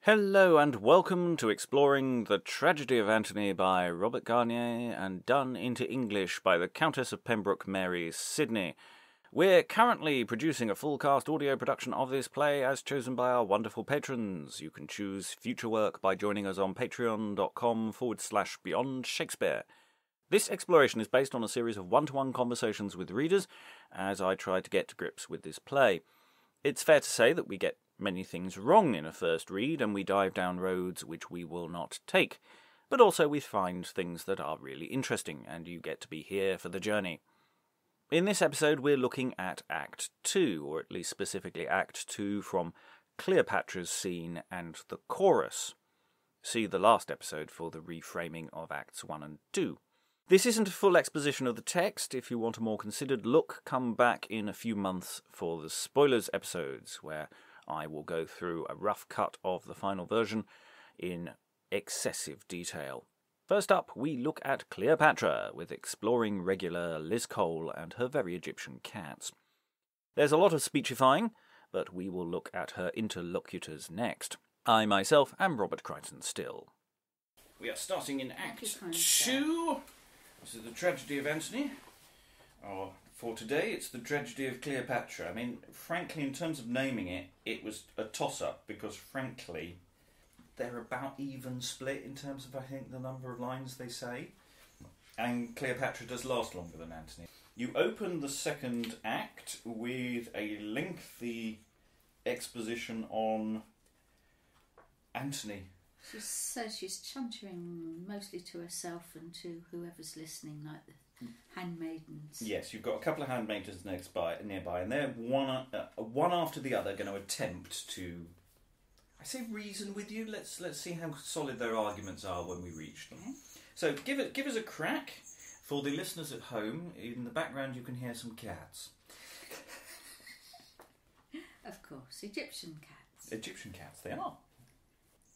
Hello and welcome to exploring the Tragedy of Antony by Robert Garnier and done into English by the Countess of Pembroke, Mary Sidney. We're currently producing a full cast audio production of this play as chosen by our wonderful patrons. You can choose future work by joining us on patreon.com/Beyond Shakespeare. This exploration is based on a series of one-to-one conversations with readers as I try to get to grips with this play. It's fair to say that we get many things wrong in a first read, and we dive down roads which we will not take. But also we find things that are really interesting, and you get to be here for the journey. In this episode we're looking at Act 2, or at least specifically Act 2 from Cleopatra's scene and the chorus. See the last episode for the reframing of Acts 1 and 2. This isn't a full exposition of the text. If you want a more considered look, come back in a few months for the spoilers episodes, where I will go through a rough cut of the final version in excessive detail. First up, we look at Cleopatra, with exploring regular Liz Cole and her very Egyptian cats. There's a lot of speechifying, but we will look at her interlocutors next. I myself am Robert Crighton still. We are starting in Act 2. This is the Tragedy of Antony. For today, it's the Tragedy of Cleopatra. I mean, frankly, in terms of naming it, it was a toss-up, because, frankly, they're about even split in terms of, I think, the number of lines they say. And Cleopatra does last longer than Antony. You open the second act with a lengthy exposition on Antony. She says she's chuntering mostly to herself and to whoever's listening, like the handmaidens. Yes, you've got a couple of handmaidens nearby, and they're one after the other going to attempt to, I say, reason with you. Let's see how solid their arguments are when we reach them. Okay. So give us a crack. For the listeners at home, in the background you can hear some cats. Of course, Egyptian cats. Egyptian cats, they are.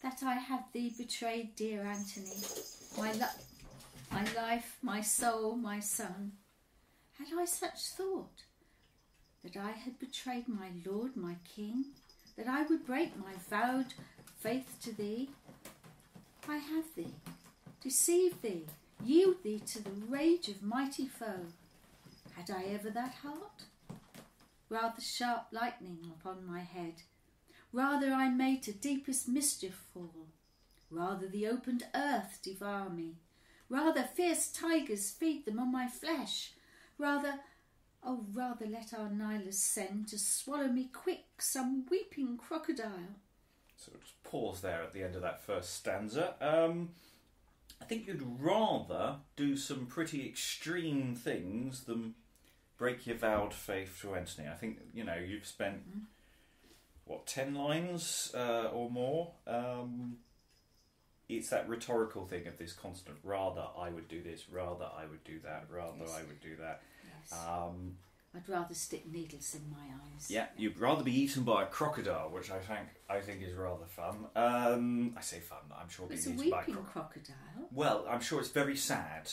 That I have thee betrayed, dear Antony, my life, my soul, my son. Had I such thought, that I had betrayed my lord, my king, that I would break my vowed faith to thee? I have thee, deceive thee, yield thee to the rage of mighty foe. Had I ever that heart? Rather sharp lightning upon my head, rather I made to deepest mischief fall, rather the opened earth devour me, rather fierce tigers feed them on my flesh, rather let our Nilus send to swallow me quick some weeping crocodile. So we'll just pause there at the end of that first stanza. I think you'd rather do some pretty extreme things than break your vowed faith to Antony. I think, you've spent... 10 lines or more? It's that rhetorical thing of this constant, rather I would do this, rather I would do that, rather yes. I would do that. Yes. I'd rather stick needles in my eyes. Yeah, you'd rather be eaten by a crocodile, which I think is rather fun. I say fun, I'm sure being eaten by a crocodile. Well, I'm sure it's very sad.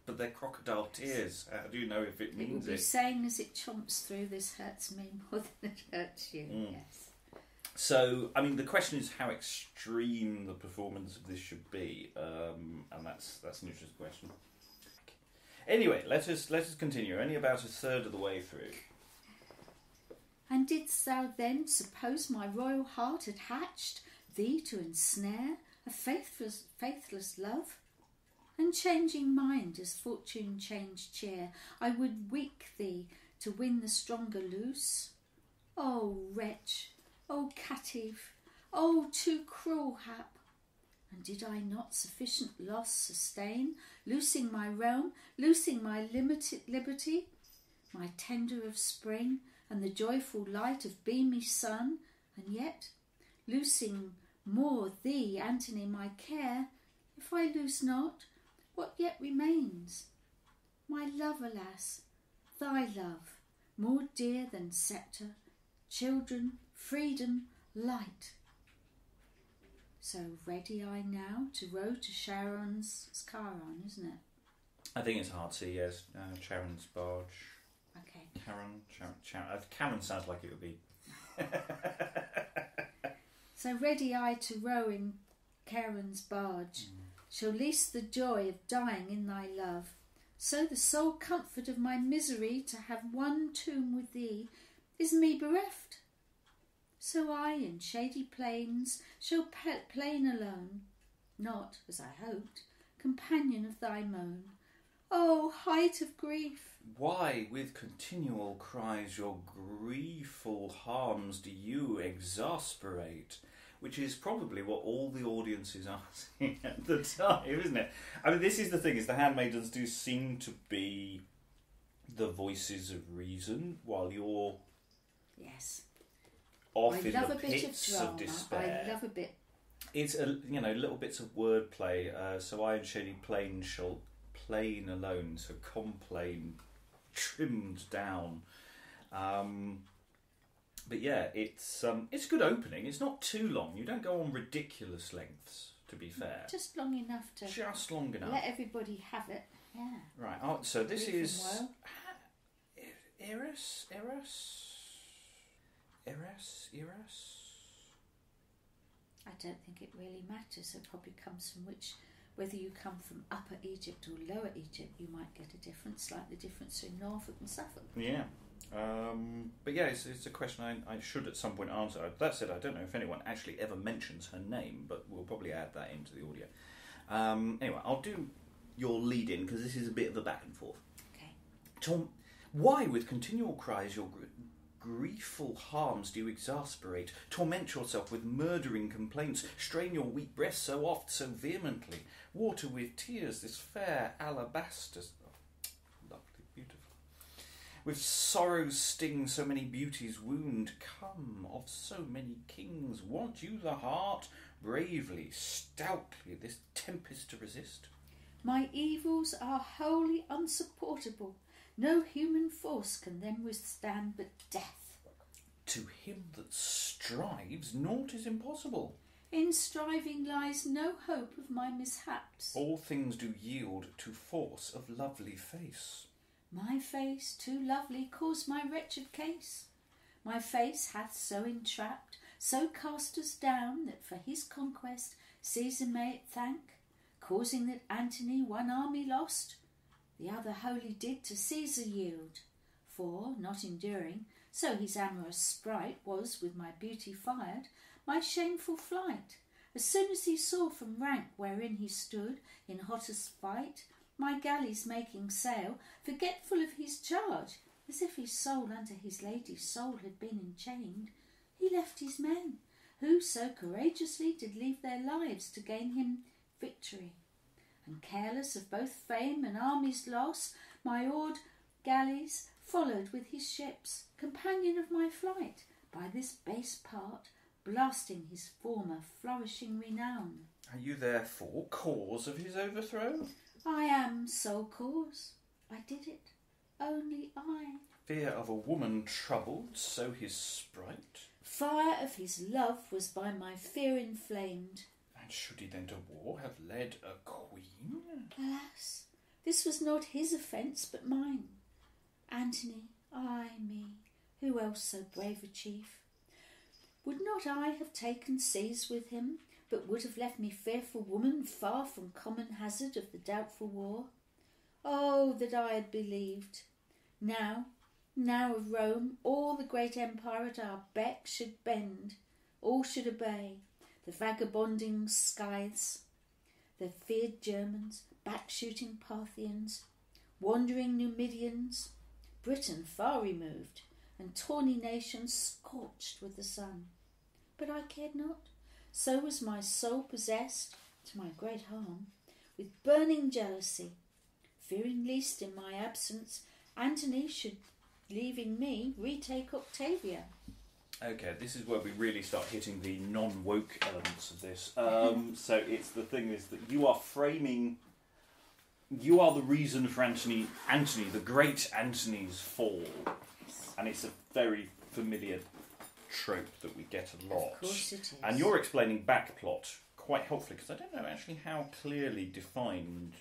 But they're crocodile tears. How do you know if it means it? It will be saying as it chomps through, this hurts me more than it hurts you. Yes. So, I mean, the question is how extreme the performance of this should be, and that's an interesting question. Anyway, let us continue. Only about a third of the way through. And didst thou then suppose my royal heart had hatched thee to ensnare a faithless love? And changing mind as fortune changed cheer, I would weak thee to win the stronger loose. O wretch, O caitiff, O too cruel hap! And did I not sufficient loss sustain, loosing my realm, loosing my liberty, my tender of spring, and the joyful light of beamy sun, and yet, loosing more thee, Antony, my care, if I loose not, what yet remains? My love, alas, thy love, more dear than sceptre, children, freedom, light. So ready I now to row to Charon's, it's Charon, isn't it? I think it's hard to see, yes. Charon's barge. Okay. Charon sounds like it would be. So ready I to row in Charon's barge, shall lease the joy of dying in thy love. So the sole comfort of my misery to have one tomb with thee is me bereft. So I in shady plains shall plain alone, not, as I hoped, companion of thy moan. Oh, height of grief! Why with continual cries your griefful harms do you exasperate? Which is probably what all the audiences are saying at the time, isn't it? I mean, this is the thing, is the handmaidens do seem to be the voices of reason, while you're off in the pits of despair. I love a bit. It's little bits of wordplay. So I and shady plain shall plain alone. So complain, trimmed down. But yeah, it's a good opening. It's not too long. You don't go on ridiculous lengths, to be fair. Just long enough to let everybody have it. Yeah. Right. Oh, so this is Eros. I don't think it really matters. It probably comes from whether you come from Upper Egypt or Lower Egypt, you might get a difference, like the difference in Norfolk and Suffolk. Yeah. But yeah, it's a question I should at some point answer. That said, I don't know if anyone actually ever mentions her name, but we'll probably add that into the audio. Anyway, I'll do your lead-in, because this is a bit of a back and forth. Okay. Tom, why with continual cries your griefful harms do you exasperate? Torment yourself with murdering complaints, strain your weak breast so oft, so vehemently, water with tears this fair alabaster... With sorrow's sting so many beauties wound, come of so many kings, want you the heart bravely, stoutly this tempest to resist? My evils are wholly unsupportable. No human force can them withstand but death. To him that strives, naught is impossible. In striving lies no hope of my mishaps. All things do yield to force of lovely face. My face, too lovely, caused my wretched case. My face hath so entrapped, so cast us down, that for his conquest Caesar may it thank, causing that Antony one army lost, the other wholly did to Caesar yield. For, not enduring, so his amorous sprite was with my beauty fired, my shameful flight, as soon as he saw from rank wherein he stood in hottest fight, my galleys making sail, forgetful of his charge, as if his soul unto his lady's soul had been enchained, he left his men, who so courageously did leave their lives to gain him victory. And careless of both fame and army's loss, my oared galleys followed with his ships, companion of my flight, by this base part, blasting his former flourishing renown. Are you therefore cause of his overthrow? I am sole cause. I did it. Only I. Fear of a woman troubled, so his sprite. Fire of his love was by my fear inflamed. And should he then to war have led a queen? Alas, this was not his offence but mine. Antony, ay me, who else so brave a chief? Would not I have taken seas with him, but would have left me fearful woman far from common hazard of the doubtful war? Oh, that I had believed! Now of Rome, all the great empire at our beck should bend, all should obey, the vagabonding Scythes, the feared Germans, back-shooting Parthians, wandering Numidians, Britain far removed, and tawny nations scorched with the sun. But I cared not. So was my soul possessed, to my great harm, with burning jealousy, fearing lest in my absence Antony should, leaving me, retake Octavia. Okay, this is where we really start hitting the non-woke elements of this. So it's the thing is that you are the reason for Antony, the great Antony's fall. Yes. And it's a very familiar trope that we get a lot. Of course it is. And you're explaining backplot quite helpfully, because I don't know actually how clearly defined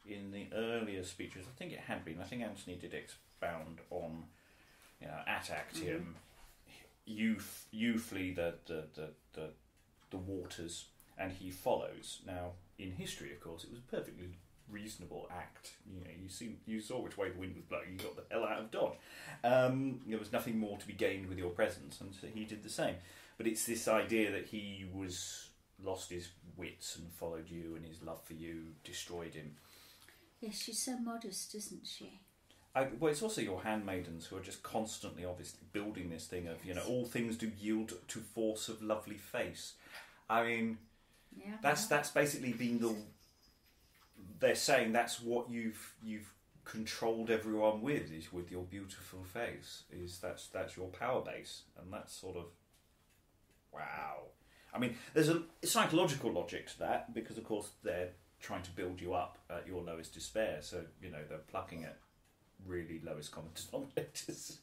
in the earlier speeches. I think it had been. I think Antony did expound on, at Actium, you flee the the waters, and he follows. Now, in history, of course, it was a perfectly reasonable act. You know, you saw which way the wind was blowing. You got the hell out of Dodge. There was nothing more to be gained with your presence, and so he did the same. But it's this idea that he lost his wits and followed you, and his love for you destroyed him. Yes, she's so modest, isn't she? Well, it's also your handmaidens who are just constantly, obviously, building this thing of, you know, all things do yield to force of lovely face. I mean, that's basically been they're saying that's what you've controlled everyone with, is with your beautiful face. That's your power base, and that's sort of wow. I mean, there's a psychological logic to that, because of course they're trying to build you up at your lowest despair. So, you know, they're plucking at really lowest common denominators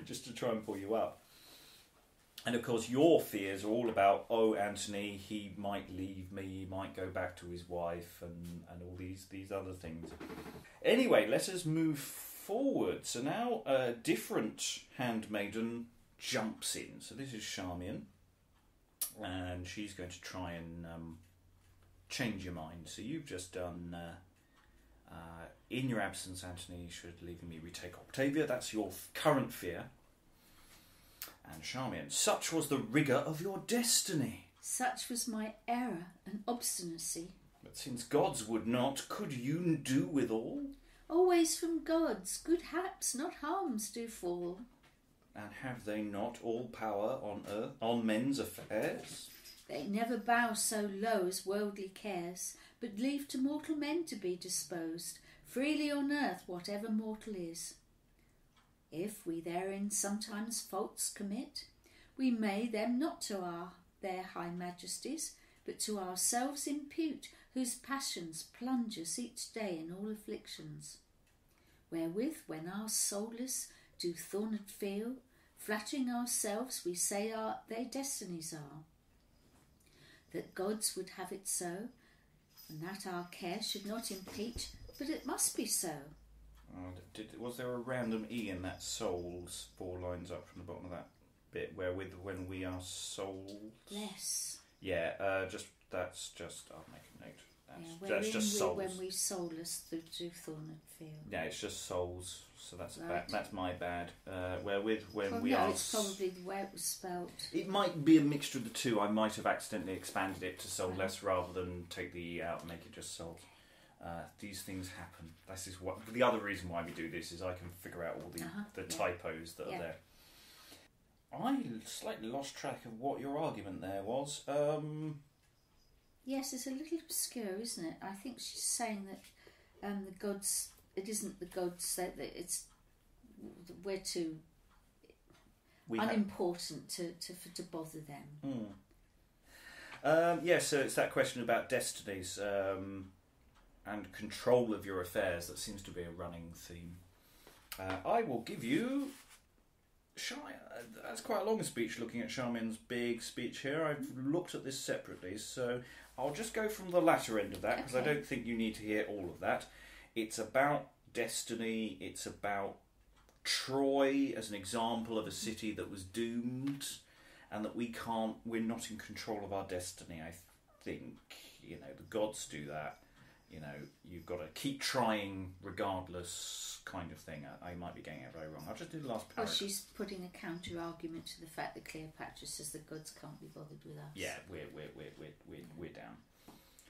just to try and pull you up. And of course your fears are all about, oh, Antony, he might leave me, he might go back to his wife, and all these other things. Anyway, let us move forward. So now a different handmaiden jumps in. So this is Charmian, and she's going to try and change your mind. So you've just done in your absence, Antony should leaving me retake Octavia. That's your current fear. And Charmian, such was the rigour of your destiny. Such was my error and obstinacy. But since gods would not, could you do withal? Always from gods, good haps, not harms, do fall. And have they not all power on earth, on men's affairs? They never bow so low as worldly cares, but leave to mortal men to be disposed, freely on earth whatever mortal is. If we therein sometimes faults commit, we may them not to their high majesties, but to ourselves impute, whose passions plunge us each day in all afflictions. Wherewith, when our soulless do thorned feel, flattering ourselves we say their destinies are. That gods would have it so, and that our care should not impeach, but it must be so. Was there a random E in that souls 4 lines up from the bottom of that bit, wherewith when we are souls? Yes. Yeah, I'll make a note. That's Yeah, just souls. When we soulless do thorned feel. Yeah, it's just souls, so that's Right. that's my bad. Wherewith when we no, are... it's probably the way it was spelt. It might be a mixture of the two. I might have accidentally expanded it to soulless rather than take the E out and make it just souls. These things happen. This is what the other reason why we do this is I can figure out all the typos that are there. I slightly lost track of what your argument there was. Yes, it's a little obscure, isn't it? I think she's saying that the gods. It isn't the gods that it's we're too unimportant to bother them. So it's that question about destinies. And control of your affairs, that seems to be a running theme. I will give you... That's quite a long speech, looking at Charmian's big speech here. I've looked at this separately, so I'll just go from the latter end of that, because I don't think you need to hear all of that. It's about destiny, it's about Troy as an example of a city that was doomed, and that we're not in control of our destiny, I think. You know, the gods do that. You know, you've got to keep trying regardless, kind of thing. I might be getting it very wrong. I'll just do the last paragraph. Well, she's putting a counter argument to the fact that Cleopatra says the gods can't be bothered with us. Yeah, we're down.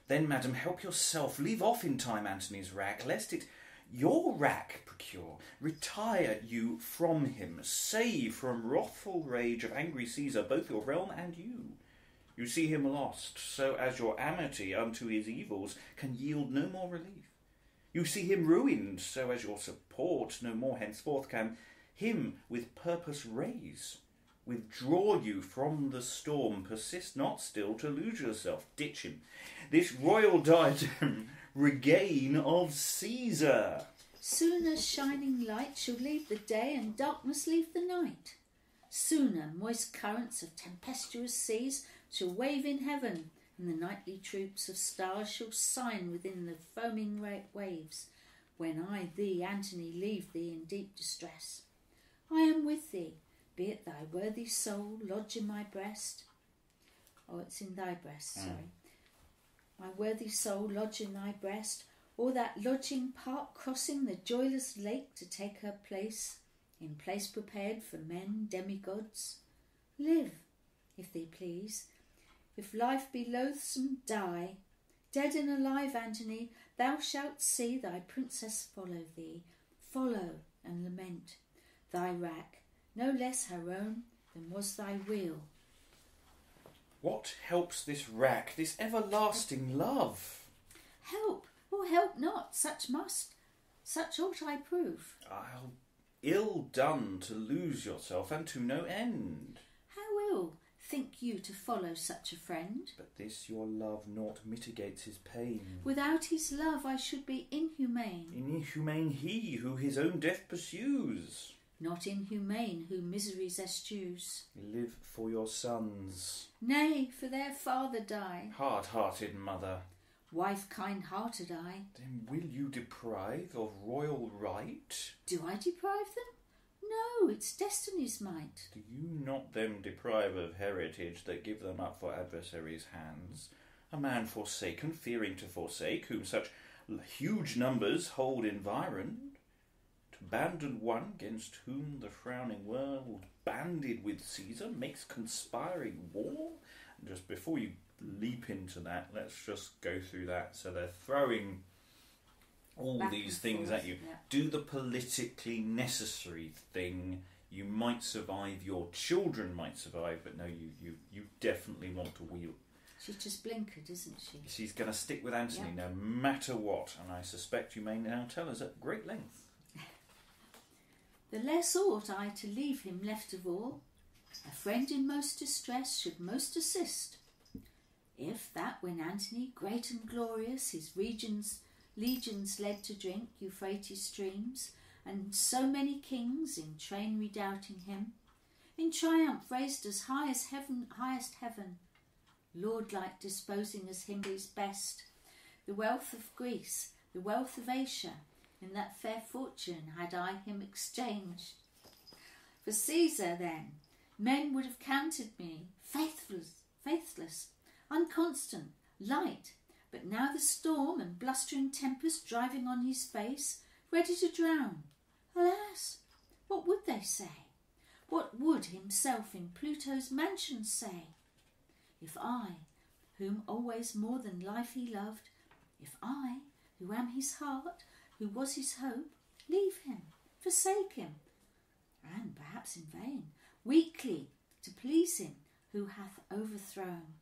Then, madam, help yourself. Leave off in time Antony's rack, lest it your rack procure. Retire you from him. Save from wrathful rage of angry Caesar both your realm and you. You see him lost, so as your amity unto his evils can yield no more relief. You see him ruined, so as your support no more henceforth can him with purpose raise. Withdraw you from the storm, persist not still to lose yourself, ditch him. This royal diadem regain of Caesar. Sooner shining light shall leave the day and darkness leave the night. Sooner moist currents of tempestuous seas shall wave in heaven, and the nightly troops of stars shall sign within the foaming waves, when I thee, Antony, leave thee in deep distress. I am with thee, be it thy worthy soul lodge in my breast. Oh, it's in thy breast, sorry. My worthy soul lodge in thy breast, or that lodging part crossing the joyless lake to take her place, in place prepared for men, demigods. Live, if they please. If life be loathsome, die. Dead and alive, Antony, thou shalt see thy princess follow thee, follow and lament thy rack, no less her own than was thy weal. What helps this rack, this everlasting love? Help, or help not, such ought I prove. How ill done to lose yourself and to no end. How ill, think you, to follow such a friend? But this your love naught mitigates his pain. Without his love I should be inhumane. Inhumane he who his own death pursues. Not inhumane who miseries eschews. Live for your sons. Nay, for their father die. Hard-hearted mother. Wife kind-hearted I. Then will you deprive of royal right? Do I deprive them? No, it's destiny's might. Do you not them deprive of heritage that give them up for adversaries' hands? A man forsaken, fearing to forsake, whom such huge numbers hold environed? To abandon one against whom the frowning world, banded with Caesar, makes conspiring war? And just before you leap into that, let's just go through that. So they're throwing all Back these and things forth, at you. yeah. Do the politically necessary thing. You might survive, your children might survive, but no, you definitely want to wield. She's just blinkered, isn't she? She's going to stick with Antony Yeah. no matter what, and I suspect you may now tell us at great length. The less ought I to leave him left of all. A friend in most distress should most assist. If that when Antony, great and glorious, his legions led to drink Euphrates streams, and so many kings in train redoubting him, in triumph raised as high as heaven, highest heaven, lord-like disposing as him is best, the wealth of Greece, the wealth of Asia, in that fair fortune had I him exchanged. For Caesar, then, men would have counted me faithless, unconstant, light, but now the storm and blustering tempest driving on his face, ready to drown. Alas, what would they say? What would himself in Pluto's mansion say? If I, whom always more than life he loved, if I, who am his heart, who was his hope, leave him, forsake him, and perhaps in vain, weakly to please him who hath overthrown,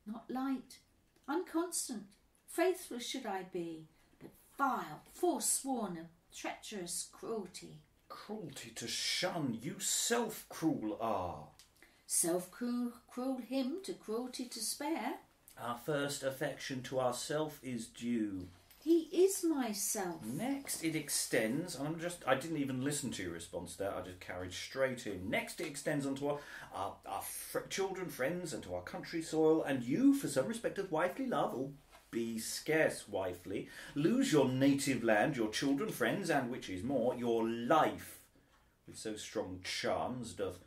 not light, unconstant, faithless should I be, but vile, forsworn of treacherous cruelty. Cruelty to shun, you self-cruel are. Self-cruel him to cruelty to spare. Our first affection to ourself is due. He is myself. Next it extends, and I didn't even listen to your response there, I just carried straight in. Next it extends onto our children, friends, and to our country soil, and you, for some respect of wifely love, or be scarce wifely, lose your native land, your children, friends, and, which is more, your life. With so strong charms doth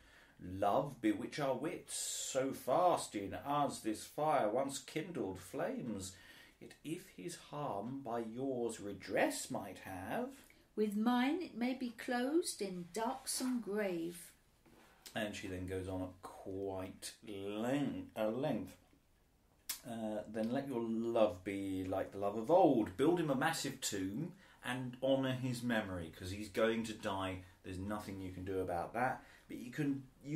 love bewitch our wits, so fast in us this fire once kindled flames. Yet if his harm by yours redress might have, with mine it may be closed in darksome grave. And she then goes on at quite length. Then let your love be like the love of old. Build him a massive tomb and honour his memory, because he's going to die. There's nothing you can do about that. But you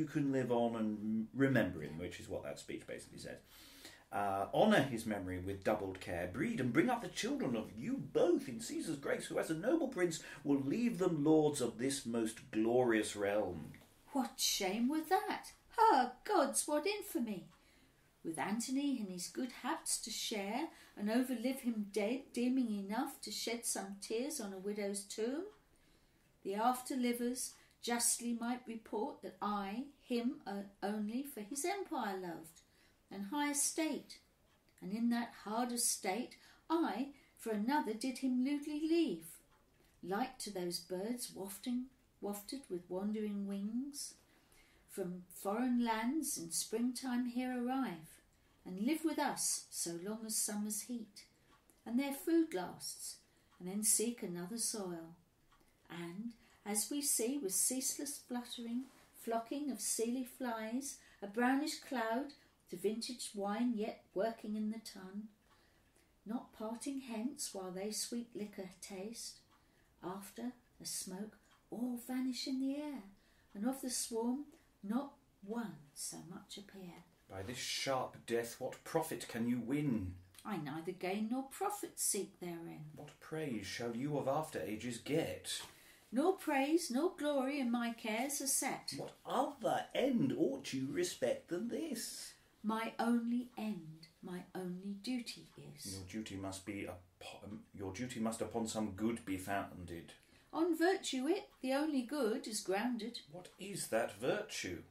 can live on and remember him, which is what that speech basically says. Honour his memory with doubled care. Breed and bring up the children of you both in Caesar's grace, who as a noble prince will leave them lords of this most glorious realm. What shame with that? Ah, gods, what infamy! With Antony and his good haps to share, and overlive him dead, deeming enough to shed some tears on a widow's tomb? The after-livers justly might report that I, him only for his empire loved, and high estate, and in that hard estate I for another did him lewdly leave, like to those birds wafted with wandering wings, from foreign lands in springtime here arrive, and live with us so long as summer's heat, and their food lasts, and then seek another soil. And, as we see with ceaseless flocking of seely flies, a brownish cloud to vintage wine yet working in the tun, not parting hence while they sweet liquor taste, after the smoke all vanish in the air, and of the swarm not one so much appear. By this sharp death what profit can you win? I neither gain nor profit seek therein. What praise shall you of after ages get? Nor praise nor glory in my cares are set. What other end ought you respect than this? My only end, my only duty is. Your duty must upon some good be founded. On virtue it, the only good, is grounded. What is that virtue?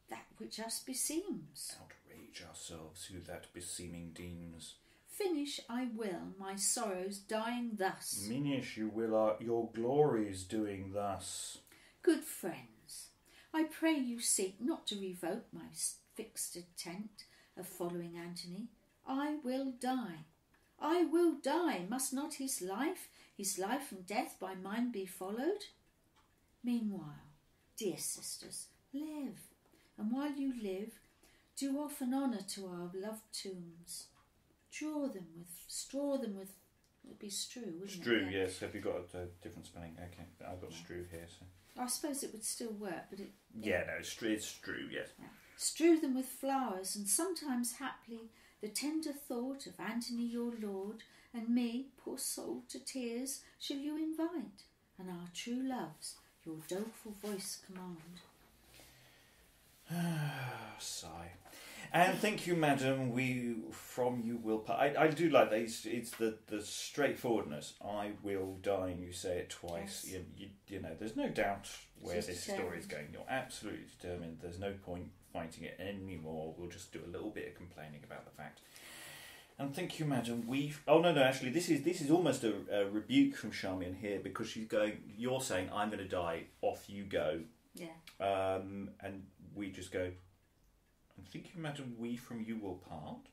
That which us beseems. Outrage ourselves who that beseeming deems. Finish I will my sorrows dying thus. Minish you will your glories doing thus. Good friends, I pray you seek not to revoke my fixed intent of following Antony. I will die. I will die. Must not his life and death by mine be followed? Meanwhile, dear sisters, live, and while you live, do often honour to our loved tombs. Straw them with, it would be strew, wouldn't it? Strew, yes. Have you got a different spelling? Okay, I've got strew here. So. I suppose it would still work, but it... Yeah, no, it's strew, yes. Yeah. Strew them with flowers, and sometimes haply the tender thought of Antony your lord, and me, poor soul, to tears shall you invite, and our true loves your doleful voice command. Sigh. And thank you, madam, we from you will part. I do like that. It's the straightforwardness. I will die, and you say it twice. Yes. You know, there's no doubt where She's this determined. story is going. You're absolutely determined. There's no point fighting it anymore. We'll just do a little bit of complaining about the fact. And thank you, madam. Oh no, actually, this is almost a rebuke from Charmian here, because she's going. You're saying I'm going to die. Off you go. Yeah. And we just go. And think you, madam, we from you will part?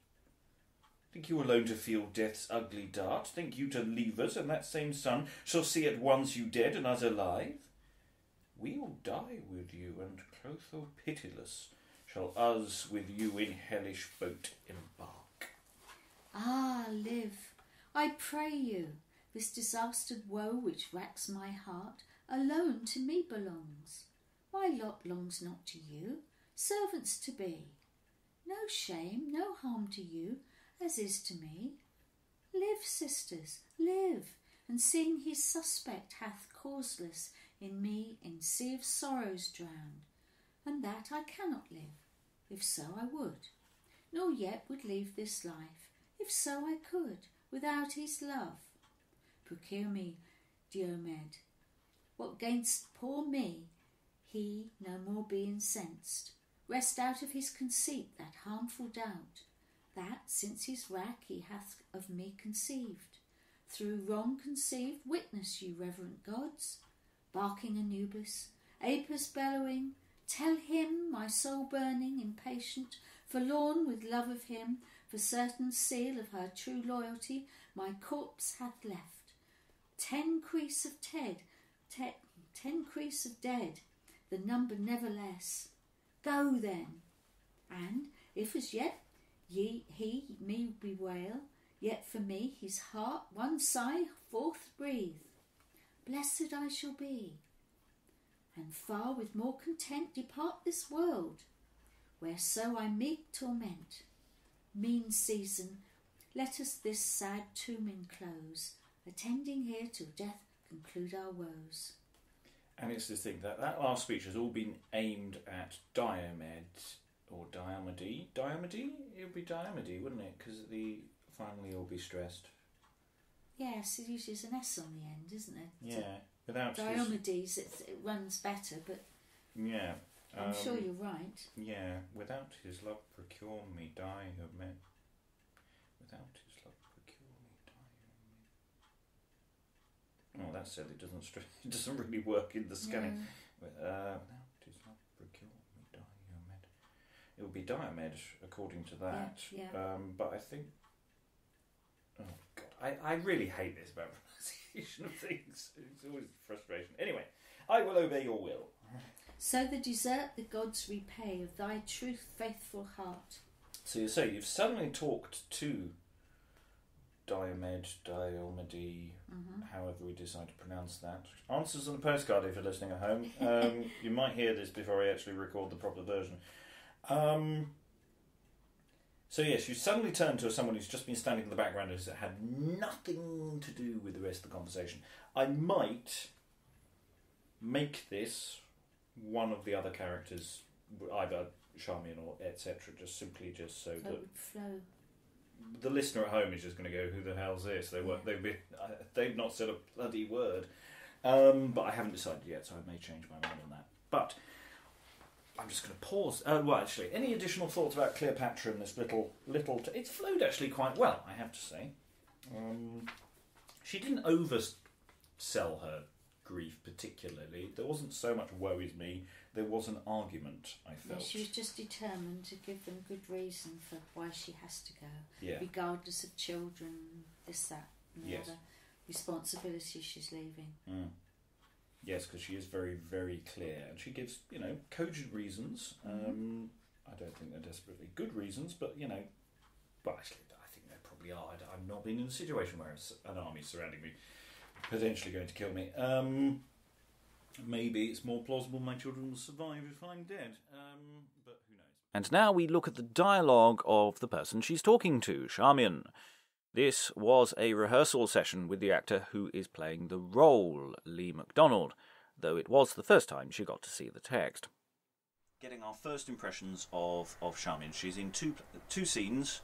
Think you alone to feel death's ugly dart? Think you to leave us, and that same sun shall see at once you dead and us alive? We'll die with you, and Clotho pitiless shall us with you in hellish boat embark. Ah, live, I pray you. This disastered woe which racks my heart alone to me belongs. My lot belongs not to you, servants to be. No shame, no harm to you, as is to me. Live, sisters, live, and seeing his suspect hath causeless in me in sea of sorrows drowned, and that I cannot live, if so I would, nor yet would leave this life, if so I could, without his love. Procure me, Diomed, what gainst poor me, he no more be incensed. Rest out of his conceit that harmful doubt, that since his wrack he hath of me conceived. Through wrong conceived witness, you reverent gods. Barking Anubis, Apis bellowing, tell him my soul burning, impatient, forlorn with love of him, for certain seal of her true loyalty my corpse hath left. 10 crease of dead, the number never less. Go then, and if as yet he me bewail, yet for me his heart one sigh forth breathe. Blessed I shall be, and far with more content depart this world, where so I meet torment. Mean season, let us this sad tomb enclose, attending here till death conclude our woes. And it's this thing that last speech has all been aimed at Diomed or Diomede. Diomede? It would be Diomede, wouldn't it? Because the finally all be stressed. Yes, it usually is an S on the end, isn't it? Yeah, without Diomedes, it runs better, but yeah, I'm sure you're right. Yeah, without his love procure me, Diomed. Without his love procure me, Diomed. Oh, that's silly. It doesn't really work in the scanning. No. Without his love procure me, Diomed. it would be Diomed, according to that. Yeah. But I think... Oh, God. I really hate this about pronunciation of things. It's always a frustration. Anyway, I will obey your will. So the desert the gods repay of thy truth faithful heart. So you say you've suddenly talked to Diomed, however we decide to pronounce that. Answers on the postcard if you're listening at home. You might hear this before I actually record the proper version. So yes, you suddenly turn to someone who's just been standing in the background and had nothing to do with the rest of the conversation. I might make this one of the other characters, either Charmian or etc., just so that the listener at home is just going to go, who the hell's this? They've not said a bloody word. But I haven't decided yet, so I may change my mind on that. But I'm just going to pause. Well, actually, any additional thoughts about Cleopatra and this little? It's flowed actually quite well, I have to say. She didn't oversell her grief particularly. There wasn't so much woe is me. There was an argument, I felt. Yeah, she was just determined to give them good reason for why she has to go, regardless of children, this, that, and the other responsibility she's leaving. Yes, because she is very, very clear, and she gives, cogent reasons. I don't think they're desperately good reasons, but well, actually, I think there probably are. I've not been in a situation where an army surrounding me, potentially going to kill me. Maybe it's more plausible my children will survive if I'm dead, but who knows. And now we look at the dialogue of the person she's talking to, Charmian. This was a rehearsal session with the actor who is playing the role, Leigh McDonald, though it was the first time she got to see the text. Getting our first impressions of Charmian. She's in two scenes,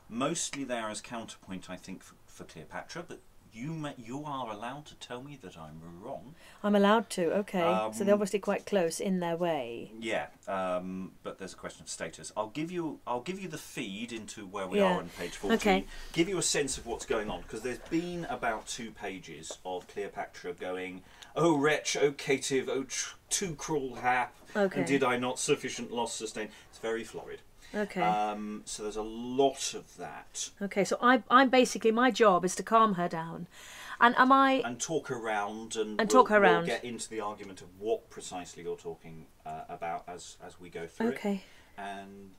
mostly there as counterpoint, I think, for Cleopatra, but you are allowed to tell me that I'm wrong. I'm allowed to, okay. So they're obviously quite close in their way. Yeah, but there's a question of status. I'll give you the feed into where we are on page 14. Okay. Give you a sense of what's going on, because there's been about 2 pages of Cleopatra going, "Oh wretch, oh caitiff, oh too cruel hap, and did I not sufficient loss sustain?" It's very florid. Okay. So there's a lot of that. Okay, so I'm basically, my job is to calm her down. And and talk around and we'll get into the argument of what precisely you're talking about as we go through it. And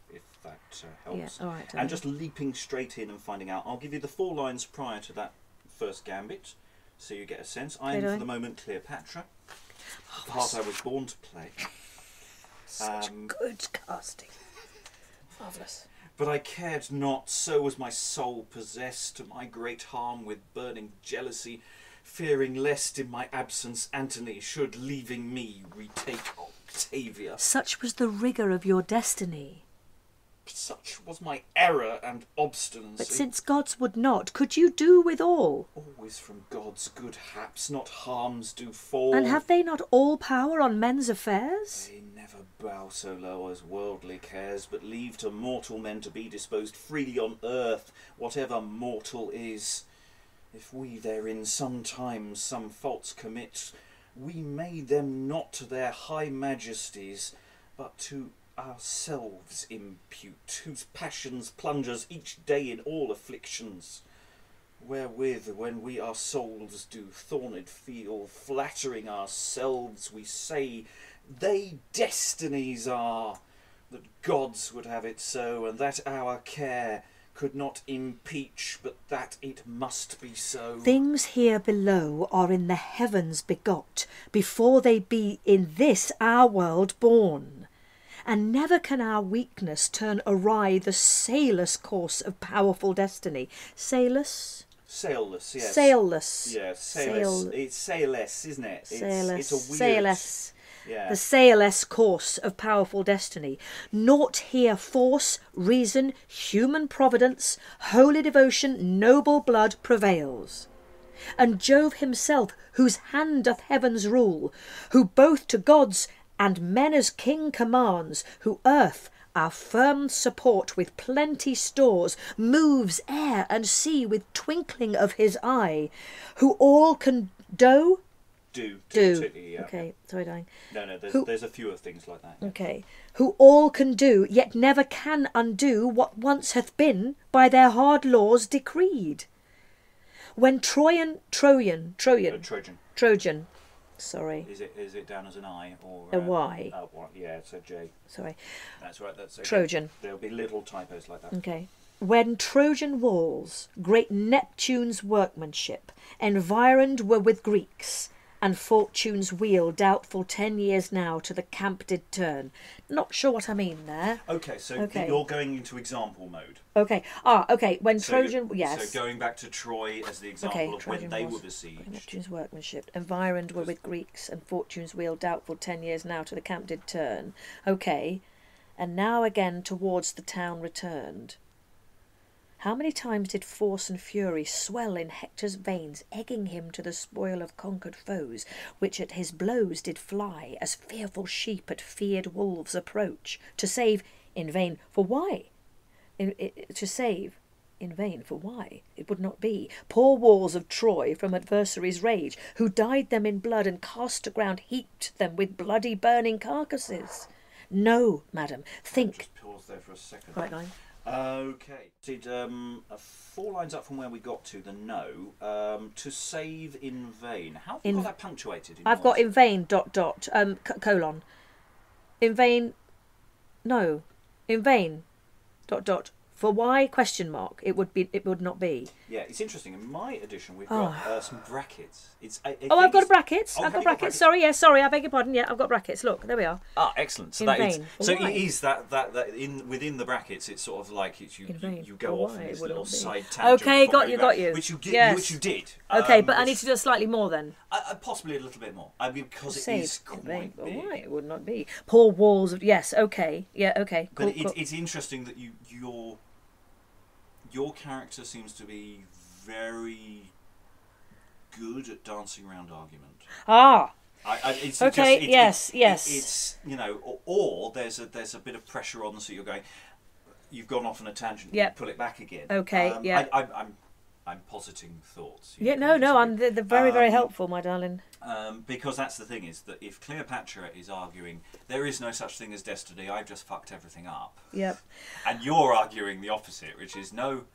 if that helps. Yeah, all right. And just leaping straight in and finding out. I'll give you the 4 lines prior to that first gambit, so you get a sense. I am for the moment Cleopatra, the part I was born to play. Such good casting. Marvellous. But I cared not, so was my soul possessed to my great harm with burning jealousy, fearing lest in my absence Antony should, leaving me, retake Octavia. Such was the rigour of your destiny. Such was my error and obstinacy. But since gods would not, could you do withal? Always from God's good haps, not harms do fall. And have they not all power on men's affairs? They never bow so low as worldly cares, but leave to mortal men to be disposed freely on earth, whatever mortal is. If we therein sometimes some faults commit, we may them not to their high majesties, but to ourselves impute, whose passions plunge us each day in all afflictions, wherewith when we our souls do thorned feel, flattering ourselves we say they destinies are, that gods would have it so, and that our care could not impeach, but that it must be so. Things here below are in the heavens begot, before they be in this our world born. And never can our weakness turn awry the sailless course of powerful destiny. Sailless? Sailless, yes. Sailless. Yeah, sailless. It's sailless, isn't it? Sailless. It's a weird... Sailless. Yeah. The sailless course of powerful destiny. Naught here force, reason, human providence, holy devotion, noble blood prevails. And Jove himself, whose hand doth heavens rule, who both to gods and men as king commands, who earth our firm support with plenty stores, moves air and sea with twinkling of his eye, who all can do Do. Yeah. Okay, sorry, darling. No, there's a few of things like that. Yeah. Okay. Who all can do, yet never can undo what once hath been by their hard laws decreed. When Trojan. Sorry. Is it down as an I or a Y? Yeah, it's a J. Sorry. That's right. That's okay. Trojan. There'll be little typos like that. Okay. When Trojan walls, great Neptune's workmanship, environed were with Greeks, and fortune's wheel doubtful 10 years now to the camp did turn. Not sure what I mean there. Okay, so you're going into example mode. Okay. Okay. When Trojan, yes. So going back to Troy as the example of when they were besieged. Neptune's workmanship, environed were with Greeks, and fortune's wheel doubtful 10 years now to the camp did turn. Okay. And now again towards the town returned. How many times did force and fury swell in Hector's veins, egging him to the spoil of conquered foes, which at his blows did fly, as fearful sheep at feared wolves approach, to save in vain, for why? To save in vain, for why? It would not be. Poor walls of Troy from adversaries' rage, who dyed them in blood and cast to ground, heaped them with bloody burning carcasses. No, madam, think. Just pause there for a second. Right line. Okay. Did 4 lines up from where we got to the no, to save in vain. How have you got that punctuated? I've got in vain ... colon. In vain. No. In vain ... For why ? It would not be. Yeah, it's interesting. In my edition, we've got some brackets. I've got brackets. I've got brackets. Sorry, I beg your pardon. Yeah, I've got brackets. Look, there we are. Ah, excellent. So it is that within the brackets. It's sort of like you go off in this little side tangent. Okay, got you. Which you did. Yes. Which you did. Okay, but I need to do it slightly more then. Possibly a little bit more. Because it is quite big. Why it would not be. Poor walls of yes. Okay. Yeah. Okay. But it's interesting that your character seems to be very good at dancing around argument. Yes. It's or there's a bit of pressure on, so you've gone off on a tangent. Yeah. Pull it back again. Okay. I'm positing thoughts. I'm they're very very helpful, my darling. Because that's the thing, is that if Cleopatra is arguing there is no such thing as destiny, I've just fucked everything up. Yep. And you're arguing the opposite, which is no.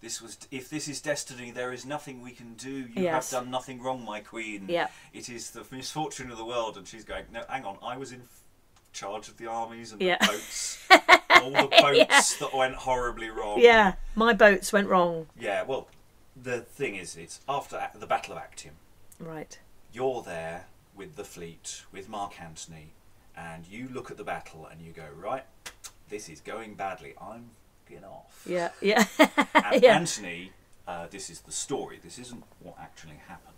If this is destiny, there is nothing we can do. You have done nothing wrong, my queen. Yeah. It is the misfortune of the world. And she's going, no, hang on, I was in charge of the armies and the boats. All the boats that went horribly wrong. Yeah, my boats went wrong. Yeah, well, the thing is, it's after the Battle of Actium. Right. You're there with the fleet, with Mark Antony, and you look at the battle and you go, right, this is going badly. I'm getting off. Yeah. And Antony, this is the story. This isn't what actually happened.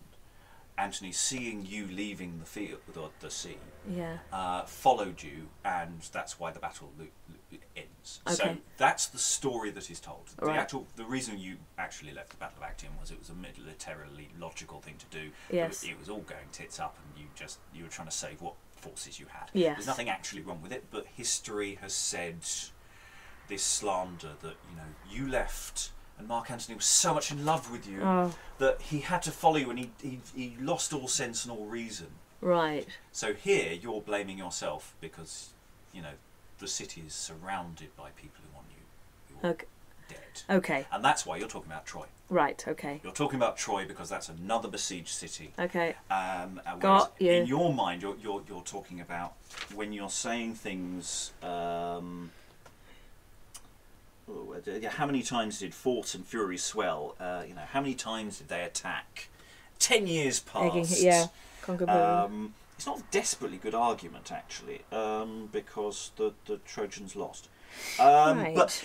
Antony, seeing you leaving the field or the sea, followed you, and that's why the battle ends. Okay. So that's the story that is told. Right. The reason you actually left the Battle of Actium was it was a militarily logical thing to do. Yes. It was all going tits up, and you were trying to save what forces you had. Yes. There's nothing actually wrong with it, but history has said this slander that you left. And Mark Antony was so much in love with you that he had to follow you, and he lost all sense and all reason. Right. So here you're blaming yourself because, the city is surrounded by people who want you dead. Okay. And that's why you're talking about Troy. Right, okay. You're talking about Troy because that's another besieged city. Okay. Got you. In your mind, you're talking about when you're saying things... how many times did force and fury swell? How many times did they attack? 10 years passed. It's not a desperately good argument, actually, because the Trojans lost. Right. But,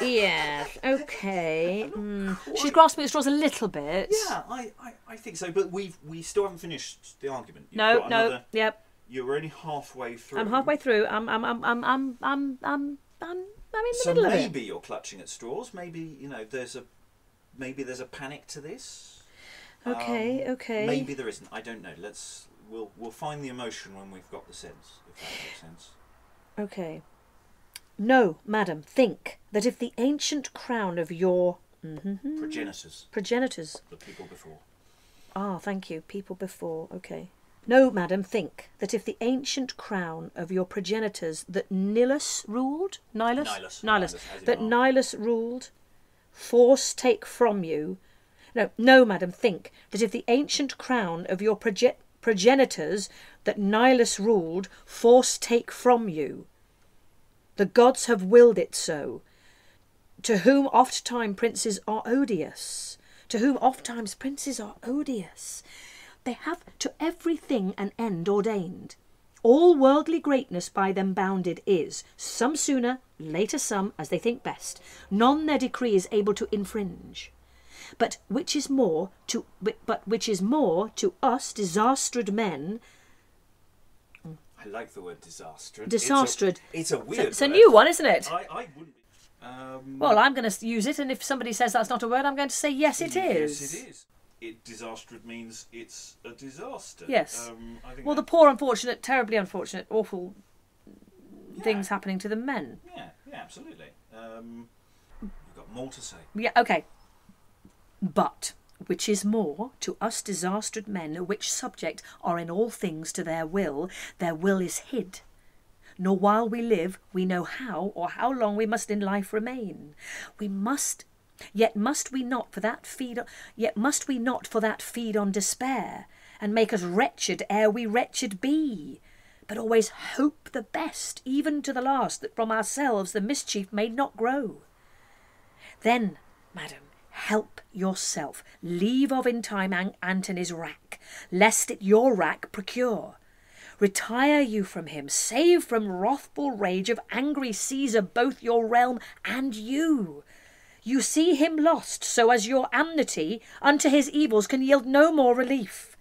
yes, okay. She's grasping at straws a little bit. Yeah, I think so. But we still haven't finished the argument. Yep. You're only halfway through. I'm halfway through. I'm in the so middle of it. Maybe you're clutching at straws. Maybe there's a panic to this. Okay. Maybe there isn't. I don't know. We'll find the emotion when we've got the sense. If that makes sense. Okay. No, madam, think that if the ancient crown of your progenitors, the people before, thank you. People before, okay. No, madam, think that if the ancient crown of your progenitors that Nilus ruled, Nilus, that Nilus ruled, force take from you. No, madam, think that if the ancient crown of your progenitors that Nilus ruled, force take from you. The gods have willed it so, to whom oft-time princes are odious. They have to everything an end ordained. All worldly greatness by them bounded is, some sooner, later some, as they think best. None their decree is able to infringe. But which is more to us disastered men. I like the word disastered. It's a weird It's a new one, isn't it? I wouldn't. Well, I'm going to use it, and if somebody says that's not a word, I'm going to say yes, it is. Yes, it is. Disastered means it's a disaster. Yes. I think the poor, unfortunate, terribly unfortunate, awful things happening to the men. Yeah, absolutely. You've got more to say. Yeah, okay. But which is more to us disastered men, which subject are in all things to their will is hid. Nor while we live we know how or how long we must in life remain. Yet must we not for that feed on despair, and make us wretched ere we wretched be, but always hope the best, even to the last, that from ourselves the mischief may not grow. Then, madam, help yourself, leave of in time Antony's rack, lest it your rack procure. Retire you from him, save from wrathful rage of angry Caesar both your realm and you. You see him lost, so as your amity unto his evils can yield no more relief.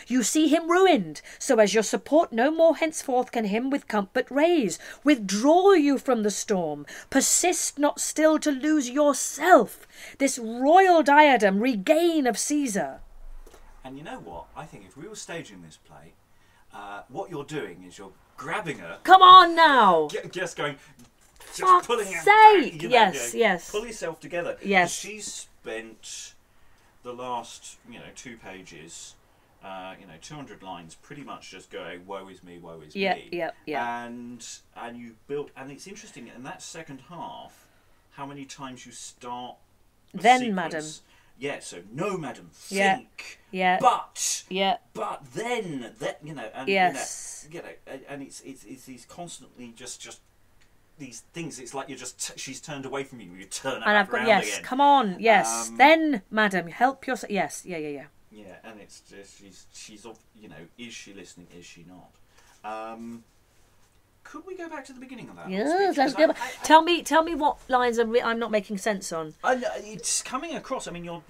You see him ruined, so as your support no more henceforth can him with comfort raise. Withdraw you from the storm, persist not still to lose yourself, this royal diadem regain of Caesar. And you know what? I think if we were staging this play, what you're doing is you're grabbing her. Come on now! Just going... Just pulling her sake! back, Yes. Pull yourself together. Yes. She's spent the last, 2 pages, 200 lines pretty much just going, woe is me, woe is me. Yeah. And you built, and it's interesting, in that second half, how many times you start a then, sequence. madam. Yeah, so no, madam, think. Yeah. But. Yeah. But then, that and yes. And it's these constantly just these things. It's like you're just she's turned away from you. You turn her back around yes. again. Come on. Yes. Then, madam, help yourself. Yes. Yeah. Yeah, and it's just she's is she listening? Is she not? Could we go back to the beginning of that? Yes, let's go back. Tell me what lines I'm not making sense on. It's coming across. I mean, you're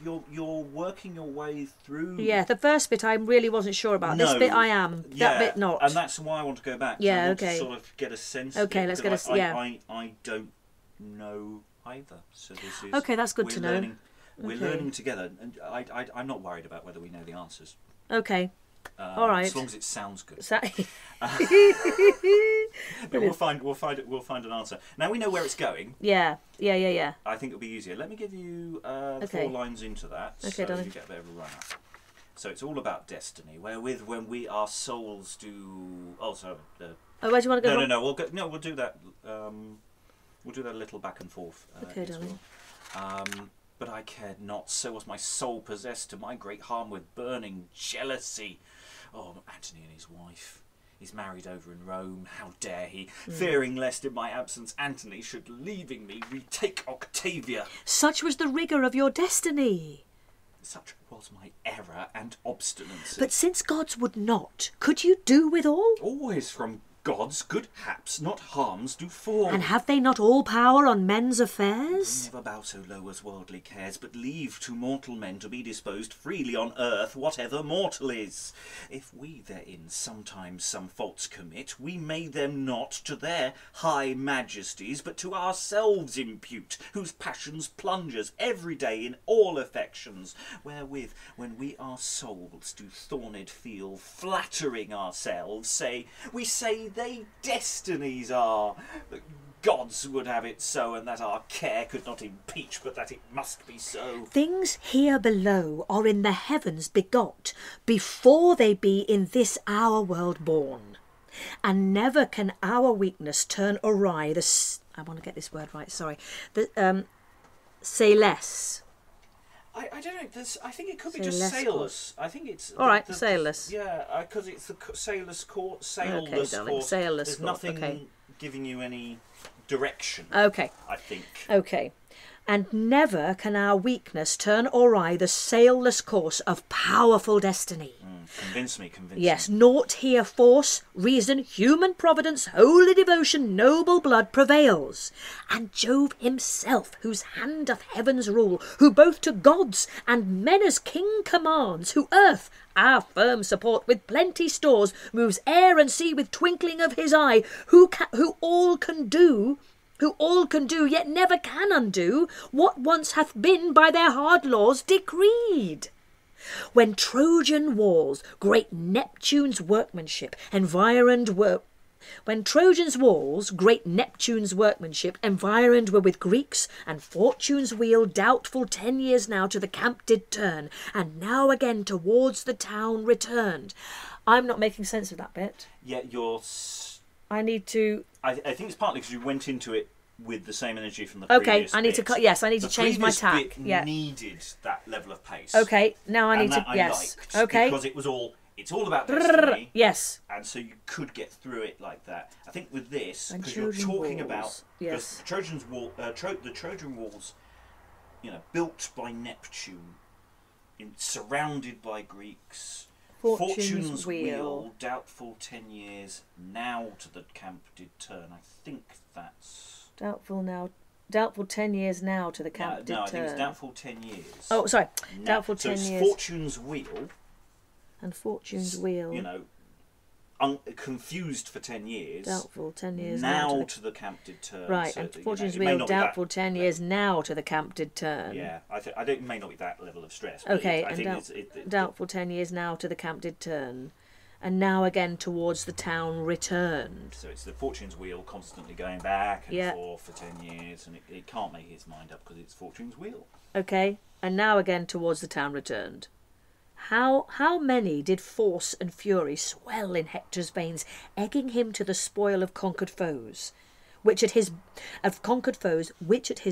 working your way through. Yeah, the first bit I really wasn't sure about. No, this bit I am. That bit not. And that's why I want to go back. Yeah, I want okay. to sort of get a sense. Okay, let's get a I don't know either. So this is okay. That's good to know. We're learning together, and I'm not worried about whether we know the answers. Okay. All right. As long as it sounds good. But we'll find an answer. Now we know where it's going. Yeah. I think it'll be easier. Let me give you 4 lines into that, so darling. you get a bit of a run up. So it's all about destiny, wherewith when we our souls do. Oh, sorry. Where do you want to go? No. We'll do that. We'll do that a little back and forth. Okay, darling. But I cared not, so was my soul possessed to my great harm with burning jealousy. Oh, Antony and his wife. He's married over in Rome, how dare he? Fearing lest in my absence Antony should, leaving me, retake Octavia. Such was the rigour of your destiny. Such was my error and obstinacy. But since gods would not, could you do withal? Always from gods good haps, not harms, do fall. And have they not all power on men's affairs? Never bow so low as worldly cares, but leave to mortal men to be disposed freely on earth whatever mortal is. If we therein sometimes some faults commit, we may them not to their high majesties, but to ourselves impute, whose passions plunge us every day in all affections, wherewith, when we our souls do thorned feel, flattering ourselves, we say they destinies are. gods would have it so, and that our care could not impeach, but that it must be so. Things here below are in the heavens begot, before they be in this our world born. And never can our weakness turn awry I want to get this word right, sorry. Say less. I don't know. I think it could be just sailless. I think it's all right. Sailless. Yeah, because it's the sailless course. Okay, darling. Sailless. There's nothing giving you any direction. Okay. I think. Okay. And never can our weakness turn awry the sailless course of powerful destiny. Convince me. Yes, naught here force, reason, human providence, holy devotion, noble blood prevails. And Jove himself, whose hand doth heaven's rule, who both to gods and men as king commands, who earth, our firm support with plenty stores, moves air and sea with twinkling of his eye, who all can do, yet never can undo, what once hath been by their hard laws decreed. When Trojan walls, great Neptune's workmanship, environed were with Greeks, and fortune's wheel doubtful 10 years now to the camp did turn, and now again towards the town returned. I'm not making sense of that bit. Yeah, I need to... I think it's partly because you went into it with the same energy from the Okay, previous I need bit. I need to change my tack. Bit needed that level of pace. Okay, now I need to... I yes. liked, okay. Because it's all about destiny. Yes. And so you could get through it like that. I think with this, And because you're talking walls. about... Yes. The Trojan walls, built by Neptune, surrounded by Greeks... Fortune's wheel, doubtful 10 years, now to the camp did turn. I think that's... Doubtful 10 years now to the camp did turn. No, I think it's doubtful 10 years. Oh, sorry. Now, Doubtful 10 so years. Fortune's wheel. And Fortune's wheel. Confused for 10 years. Doubtful 10 years now to the camp did turn. Right, so and that, Fortune's wheel, doubtful 10 years now to the camp did turn. Yeah, it may not be that level of stress. Okay, I and think doubtful 10 years now to the camp did turn, and now again towards the town returned. So it's the Fortune's wheel constantly going back and forth for 10 years, and it can't make its mind up because it's Fortune's wheel. Okay, and now again towards the town returned. How many did force and fury swell in Hector's veins, egging him to the spoil of conquered foes, which at his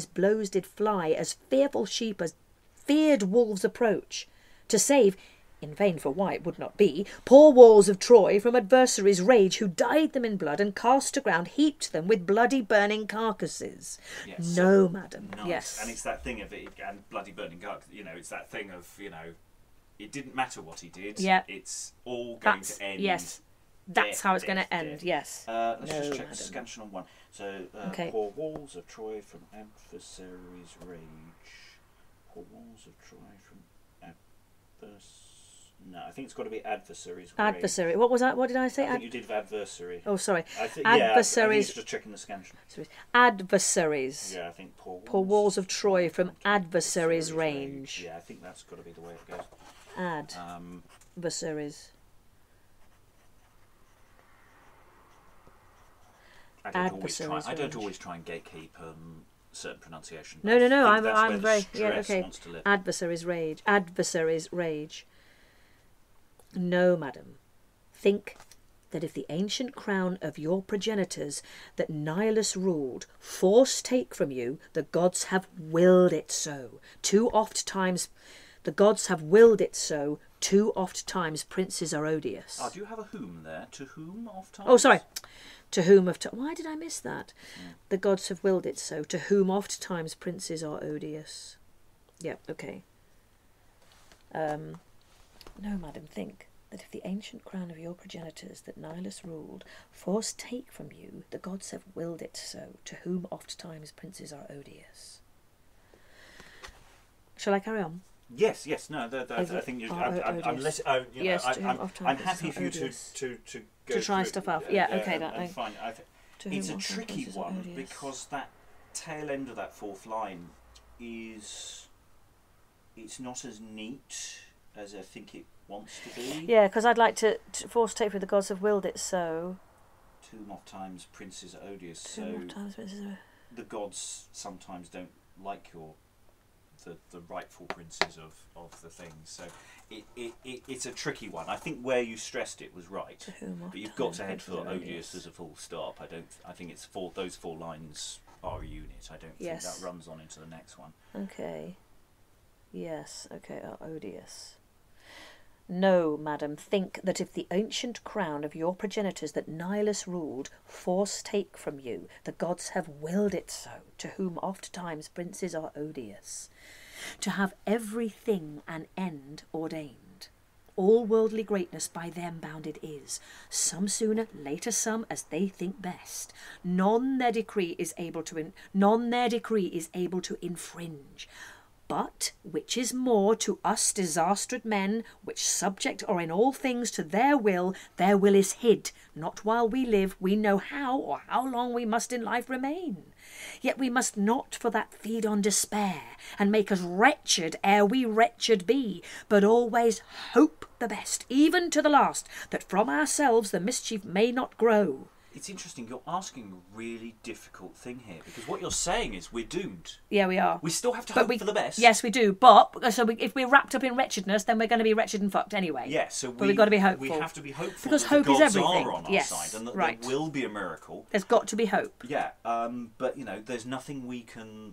blows did fly as fearful sheep as feared wolves approach, to save, in vain for why it would not be, poor walls of Troy from adversaries' rage, who dyed them in blood and cast to ground, heaped them with bloody burning carcasses. Yes, no, madam. Nice. Yes. And it's that thing of it, and bloody burning carcasses, it's that thing of, it didn't matter what he did. Yeah. It's all going to end. Yes. That's how it's going to end, yes. Let's just check the scansion on one. So, okay. Poor walls of Troy from adversaries' rage. Poor walls of Troy from No, I think it's got to be adversaries' rage. Adversary. What was that? What did I say? I think you did adversary. Oh, sorry. Adversaries. Yeah, I think it's just checking the scansion. Adversaries. Yeah, I think poor walls of Troy from adversaries' range. Yeah, I think that's got to be the way it goes. Adversaries. I don't always try and gatekeep certain pronunciation. No. I'm very okay. Adversaries' rage. Adversaries' rage. No, madam. Think that if the ancient crown of your progenitors that Nihilus ruled force take from you, the gods have willed it so. Too oft times princes are odious. Do you have a whom there? To whom oft times? Oh, sorry. To whom of why did I miss that? Yeah. The gods have willed it so. To whom oft times princes are odious. Yep. Okay. No, madam, think that if the ancient crown of your progenitors that Nihilus ruled force take from you, the gods have willed it so. To whom oft times princes are odious. Shall I carry on? Yes. No, I think I'm less. I'm happy for you to go to try through, stuff off. Yeah. Okay. And fine. It's a tricky one because that tail end of that fourth line it's not as neat as I think it wants to be. Yeah, because I'd like to force take for the gods have willed it so. To whom oft times princes are odious. To whom oft times princes are... The gods sometimes don't like the rightful princes of the things. So it's a tricky one. I think where you stressed it was right. To whom oft but you've got times to head princes for are odious as a full stop. I think it's those 4 lines are a unit. I don't think that runs on into the next one. Okay. Yes, okay, are odious. No, madam, think that if the ancient crown of your progenitors that Nihilus ruled force take from you, the gods have willed it so, to whom oft times princes are odious, to have everything an end ordained. All worldly greatness by them bounded is, some sooner, later some, as they think best. None their decree is able to infringe. But, which is more to us disastered men, which subject are in all things to their will is hid, not while we live we know how or how long we must in life remain. Yet we must not for that feed on despair, and make us wretched ere we wretched be, but always hope the best, even to the last, that from ourselves the mischief may not grow. It's interesting, you're asking a really difficult thing here, because what you're saying is we're doomed. Yeah, we are. We still have to hope for the best. Yes, we do. But if we're wrapped up in wretchedness, then we're going to be wretched and fucked anyway. Yeah, so we've got to be hopeful. We have to be hopeful because that hope the gods is everything. are on our side, and that there will be a miracle. There's got to be hope. Yeah, but there's nothing we can.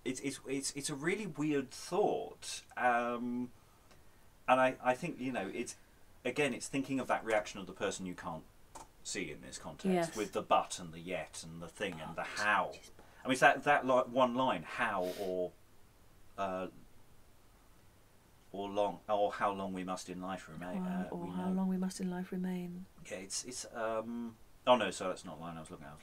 It's a really weird thought, and I think it's thinking of that reaction of the person you can't see in this context, with the but and the yet and the thing and the how. I mean, it's that one line, how or long, or how long we must in life remain. How long we must in life remain. Yeah, it's oh no, so that's not the line I was looking at.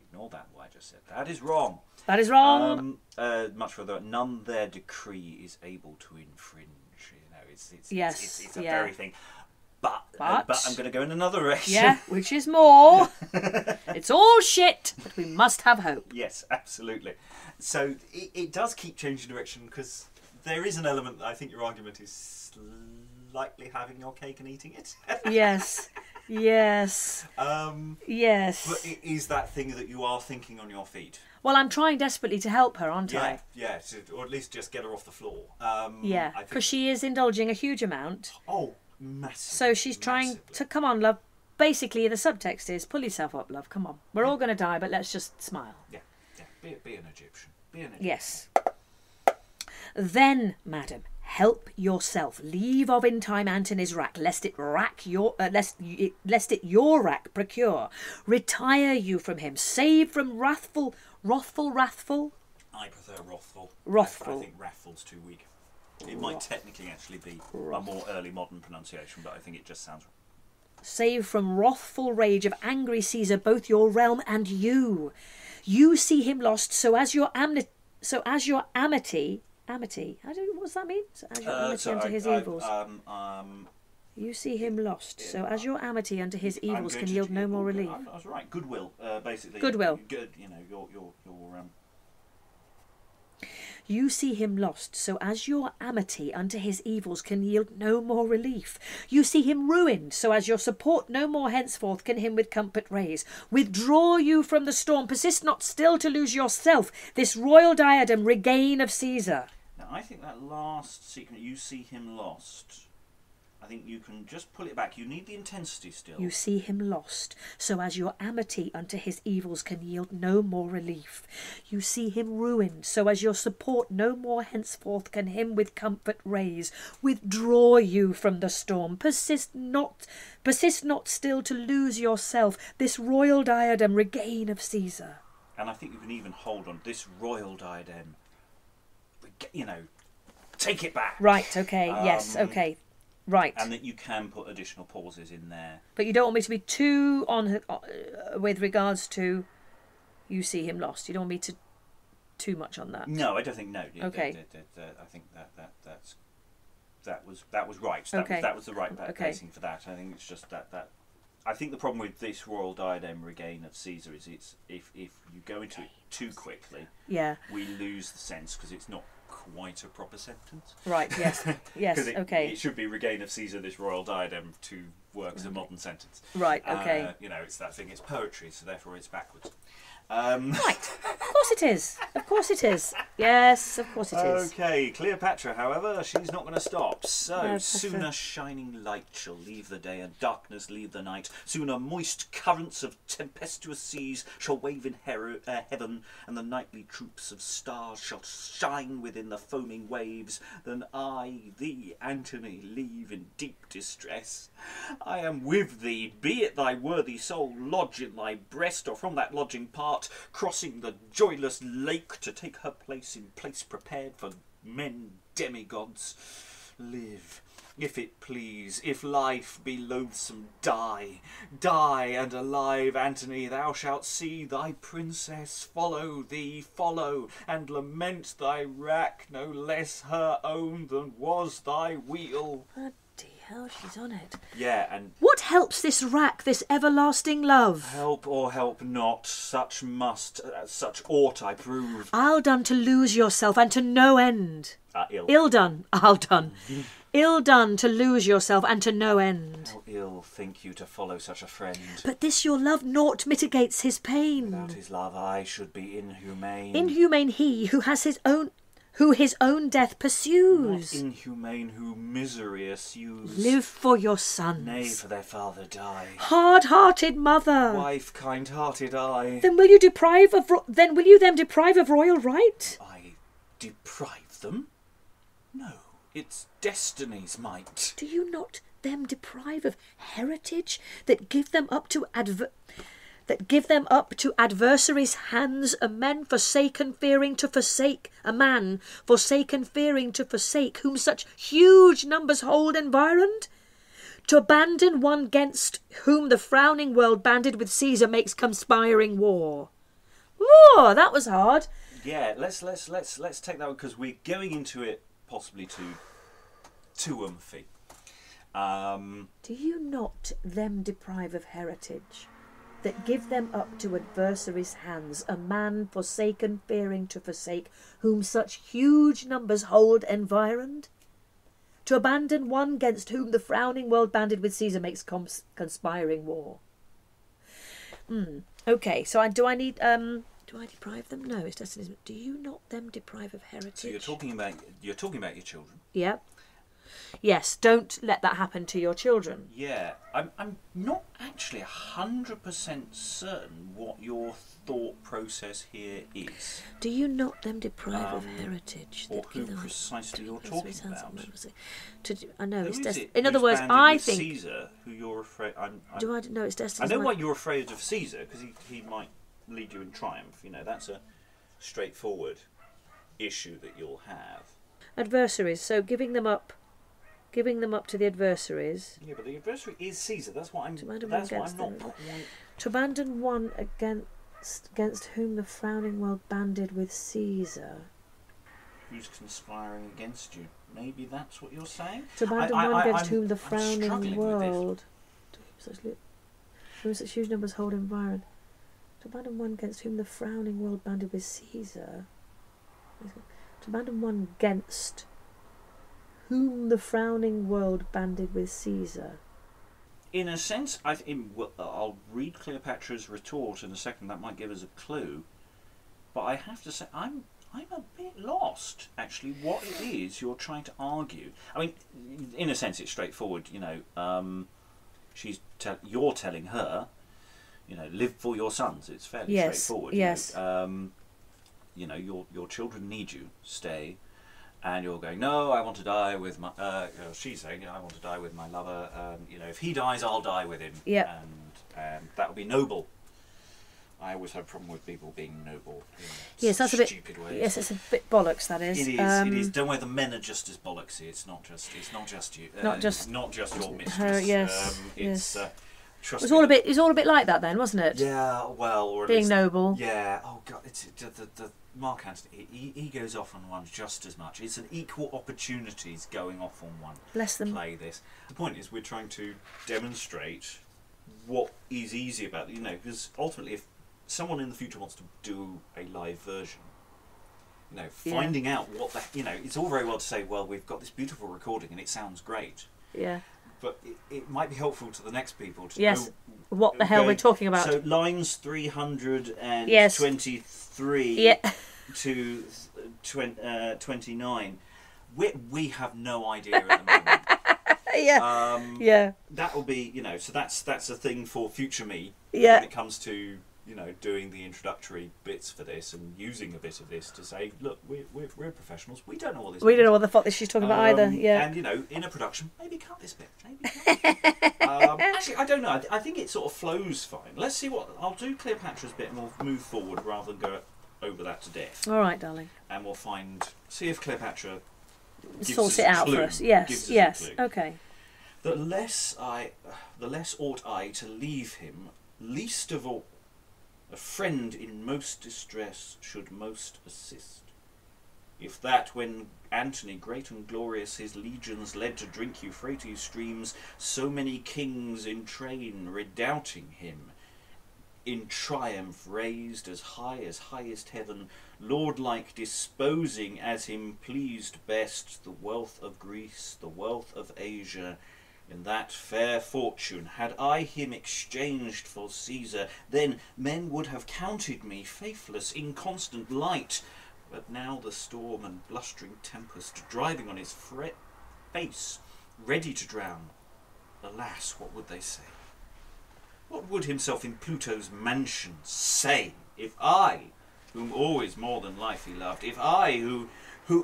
Ignore that. What I just said. That is wrong. That is wrong. Much further. None their decree is able to infringe. It's a very thing. But I'm going to go in another direction. Yeah, which is more. It's all shit, but we must have hope. Yes, absolutely. So it does keep changing direction, because there is an element that I think your argument is slightly having your cake and eating it. Yes. Yes. Yes. But it is that thing that you are thinking on your feet. Well, I'm trying desperately to help her, aren't I? Yeah, or at least just get her off the floor. Yeah, because she is indulging a huge amount. Oh, massive. So she's trying to, come on, love. Basically, the subtext is, pull yourself up, love, come on. We're all going to die, but let's just smile. Yeah. Be an Egyptian. Yes. Then, madam, help yourself. Leave of in time Antony's rack, lest it your rack procure. Retire you from him. Save from wrathful. I prefer wrathful. Wrathful. I think wrathful's too weak. It might technically actually be a more early modern pronunciation, but I think it just sounds. Save from wrathful rage of angry Caesar both your realm and you. You see him lost, so as your amity. What does that mean? So as your amity unto his evils. You see him lost, so as your amity unto his evils can yield no more relief. I was right. Goodwill, basically. Goodwill. Good. Your You see him lost, so as your amity unto his evils can yield no more relief. You see him ruined, so as your support no more henceforth can him with comfort raise. Withdraw you from the storm, persist not still to lose yourself, this royal diadem regain of Caesar. Now, I think that last sequence, you see him lost, I think you can just pull it back. You need the intensity still. You see him lost, so as your amity unto his evils can yield no more relief. You see him ruined, so as your support no more henceforth can him with comfort raise. Withdraw you from the storm, persist not still to lose yourself, this royal diadem regain of Caesar. And I think you can even hold on this royal diadem, take it back. Right, okay, yes, okay. Right. And that you can put additional pauses in there. But you don't want me to be too on with regards to you see him lost. You don't want me to too much on that. No, I don't think Okay. I think that was right. Okay. That was the right pacing for that. I think it's just that I think the problem with this royal diadem regain of Caesar is it's if you go into it too quickly, Yeah. we lose the sense because it's not quite a proper sentence. Right, yes. Yes, okay. It should be regain of Caesar this royal diadem to work as a modern sentence. Right, okay. You know, it's that thing, it's poetry, so therefore it's backwards. Right, of course it is. Of course it is. Yes, of course it is. Okay, Cleopatra, however, she's not going to stop. So, No, sooner shining light shall leave the day and darkness leave the night. Sooner moist currents of tempestuous seas shall wave in heaven, and the nightly troops of stars shall shine within the foaming waves, than I, thee, Antony, leave in deep distress. I am with thee, be it thy worthy soul lodge in thy breast, or from that lodging part, crossing the joyless lake to take her place in place prepared for men demigods. Live, if it please, if life be loathsome, die. Die, and alive, Antony, thou shalt see thy princess follow thee, follow, and lament thy wrack, no less her own than was thy weal. Bloody hell, she's on it. Yeah, and What helps this rack, this everlasting love? help or help not, such must, such ought I prove. I'll done to lose yourself and to no end. Ill. Ill done, I'll done. Ill done to lose yourself and to no end. How ill think you to follow such a friend? But this your love naught mitigates his pain. Without his love I should be inhumane. Inhumane he who has his own death Not pursues. inhumane who misery eschews. Live for your sons. Nay, for their father die. Hard-hearted mother. Wife, kind-hearted I. Then will you then deprive of royal right? I deprive them? No, it's destiny's might. Do you not them deprive of heritage that give them up to adversaries' hands, a man forsaken fearing to forsake, whom such huge numbers hold environed? To abandon one 'gainst whom the frowning world banded with Caesar makes conspiring war. Oh, that was hard. Yeah, let's take that one because we're going into it possibly too umphy. Do you not them deprive of heritage that give them up to adversaries' hands, a man forsaken fearing to forsake, whom such huge numbers hold environed? To abandon one 'gainst whom the frowning world banded with Caesar makes conspiring war. Okay, so do I deprive them? No, it's destiny's. Do you not them deprive of heritage? So you're talking about your children. Yeah. Yes, don't let that happen to your children. Yeah, I'm not actually 100% certain what your thought process here is. Do you not them deprive of heritage? Or that who give them precisely you're talking about. I know Who it's is it in other who's words, banded I with think. Caesar, who you're afraid. Do I know it's I destiny's? know why you're afraid of Caesar because he might lead you in triumph. You know, that's a straightforward issue that you'll have. Adversaries. So giving them up to the adversaries. Yeah, but the adversary is Caesar. That's what I'm. To abandon That's one what I'm against not quite. To abandon one against whom the frowning world banded with Caesar. Who's conspiring against you? Maybe that's what you're saying. To abandon one against whom the I'm frowning struggling with this. world. Whom such huge numbers hold environed. To abandon one against whom the frowning world banded with Caesar. To abandon one against whom the frowning world banded with Caesar. In a sense, I'll read Cleopatra's retort in a second. That might give us a clue. But I have to say, I'm a bit lost, actually, what it is you're trying to argue. I mean, in a sense, it's straightforward. You know, you're telling her, you know, live for your sons. It's fairly straightforward. Yes. You know, your children need you. Stay. And you're going, no, I want to die with my... she's saying, I want to die with my lover. You know, if he dies, I'll die with him. Yep. And that would be noble. I always have a problem with people being noble in Yes, that's a bit stupid ways. Yes, it's a bit bollocks. That is. It is. It is. Don't worry, the men are just as bollocksy. It's not just you. Not just your mistress. her. Yes. It's. Yes. Trust It was me, all a bit. It was all a bit like that then, wasn't it? Yeah. Well, or at Being least, noble. Yeah. Oh God. It's the Mark Antony. He goes off on one just as much. It's an equal opportunities going off on one. Bless them. Play this. The point is, we're trying to demonstrate what is easy about it. You know, because ultimately, if someone in the future wants to do a live version, you know, finding out what the, you know, it's all very well to say, well, we've got this beautiful recording and it sounds great. Yeah. But it might be helpful to the next people to yes. know what the hell we're talking about. So lines 323 to 29, we have no idea at the moment. Yeah. That will be, you know, so that's a thing for future me. Yeah. When it comes to, you know, doing the introductory bits for this and using a bit of this to say, look, we're professionals. We don't know all this. We don't know what the fuck she's talking about either. Yeah. And, you know, in a production, maybe cut this bit. Maybe cut this bit. Actually, I don't know. I think it sort of flows fine. Let's see what... I'll do Cleopatra's bit and we'll move forward rather than go over that to death. All right, darling. And we'll see if Cleopatra sorts it out for us. Yes, yes. Okay. The less ought I to leave him, least of all. A friend in most distress should most assist. If that when Antony, great and glorious, his legions led to drink Euphrates streams, so many kings in train redoubting him, in triumph raised as highest heaven, lord-like disposing as him pleased best the wealth of Greece, the wealth of Asia. In that fair fortune, had I him exchanged for Caesar, then men would have counted me faithless, inconstant light. But now the storm and blustering tempest driving on his face, ready to drown. Alas, what would they say? What would himself in Pluto's mansion say, if I, whom always more than life he loved, if I, who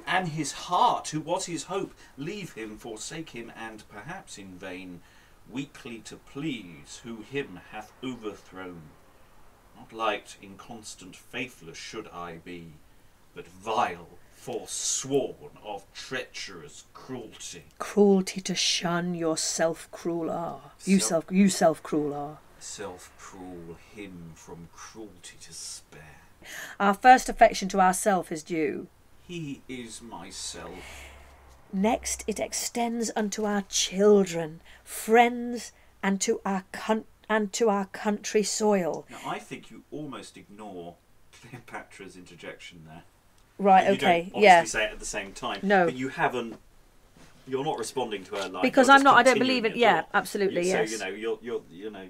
and his heart, who was his hope, leave him, forsake him, and perhaps in vain, weakly to please, who him hath overthrown? Not light, inconstant, faithless should I be, but vile, forsworn of treacherous cruelty. Cruelty to shun yourself cruel are. You self cruel are. Self-cruel, him from cruelty to spare. Our first affection to ourself is due. He is myself. Next it extends unto our children, friends, and to our country soil. Now I think you almost ignore Cleopatra's interjection there. Right, you okay, don't obviously say it at the same time. No. But you haven't... You're not responding to her line. Because you're I'm not, I don't continuing believe it. your Yeah, thought. absolutely, yes. So, you know,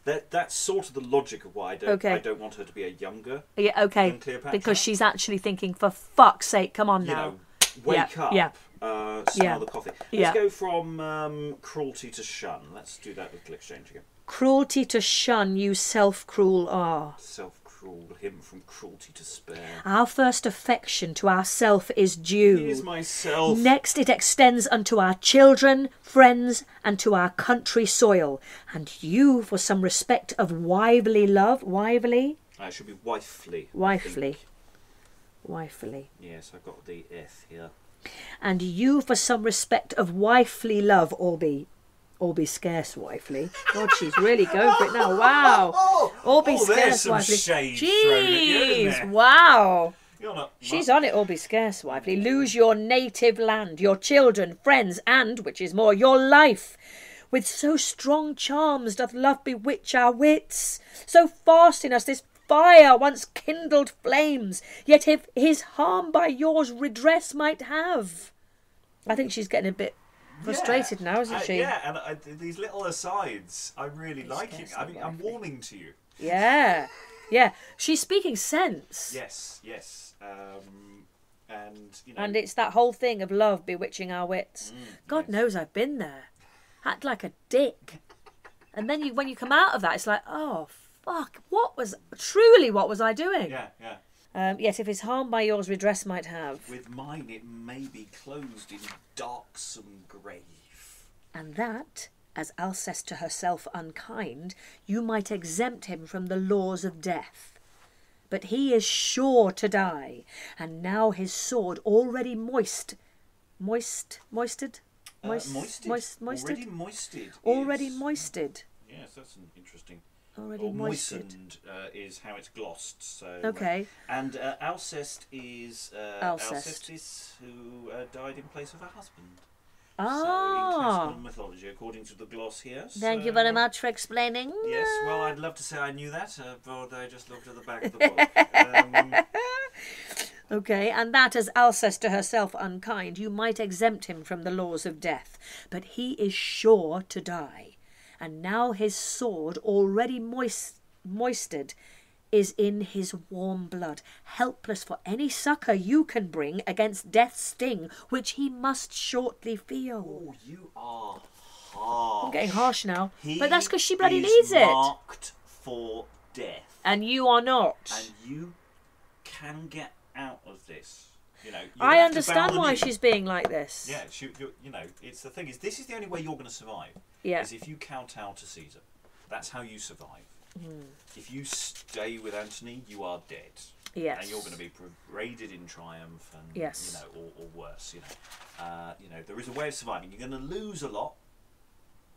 that's sort of the logic of why I don't want her to be a younger than Cleopatra. Because she's actually thinking, for fuck's sake, come on now. You know, wake up, smell the coffee. Let's go from cruelty to shun. Let's do that with exchange again. Cruelty to shun, you self-cruel are. Self-cruel, him from cruelty to spare. Our first affection to ourself is due. He is myself. Next it extends unto our children, friends, and to our country soil. And you, for some respect of wively love, wively? It should be wifely. Wifely. Wifely. Yes, I've got the F here. And you, for some respect of wifely love, all be scarce wifely. God, she's really going for it now. Wow. All be scarce wifely. Jeez, wow. She's on it, all be scarce wifely. Lose your native land, your children, friends, and, which is more, your life. With so strong charms doth love bewitch our wits. So fast in us this fire once kindled flames. Yet if his harm by yours redress might have. I think she's getting a bit frustrated now, isn't she? Yeah, and these little asides, I'm really liking. I mean, I'm warming to you. Yeah, yeah. She's speaking sense. Yes. And you know, and it's that whole thing of love bewitching our wits. God knows I've been there. Act like a dick. And then when you come out of that, it's like, oh, fuck, what was I doing? Yeah. Yet if his harm by yours redress might have. With mine it may be closed in darksome grave. And that, as Alceste to herself unkind, you might exempt him from the laws of death. But he is sure to die, and now his sword already moisted. Moisted. Already moisted. Yes, that's an interesting. Already moistened is how it's glossed. So okay. And Alceste is Alcestis, who died in place of her husband. So in classical mythology, according to the gloss here. Thank you very much for explaining. Yes, well, I'd love to say I knew that, but I just looked at the back of the book. Okay, and that, as Alcester herself unkind, you might exempt him from the laws of death, but he is sure to die, and now his sword, already moistened, is in his warm blood, helpless for any succour you can bring against death's sting, which he must shortly feel. Oh, you are harsh. I'm getting harsh now, He but that's because she bloody is needs it. marked for death. And you are not. And you can get out of this. You know, I understand why she's being like this. Yeah, you know, it's the thing is, this is the only way you're going to survive. Yeah. Is if you kowtow to Caesar. That's how you survive. If you stay with Antony, you are dead. Yes. And you're going to be paraded in triumph, and yes. you know, or worse. You know, there is a way of surviving. You're going to lose a lot,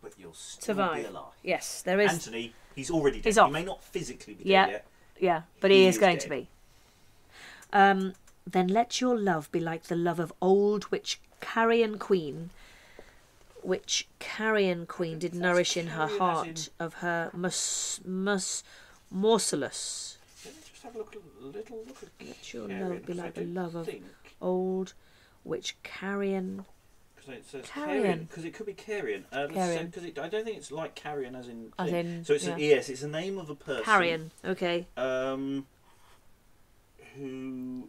but you'll still be alive. Yes, there is. Antony, he's already dead. He's off. He may not physically be dead yet. Yeah, but he is going dead. to be. Then let your love be like the love of old which Carrion Queen did nourish in her heart of her Mausolus. Let me just have a little look at Let your love be like the love of old which Carrion. Because it says Carrion, because it could be Carrion. Carrion. Because I don't think it's like Carrion as in. So it's yes, it's a name of a person. Carrion. Okay. Who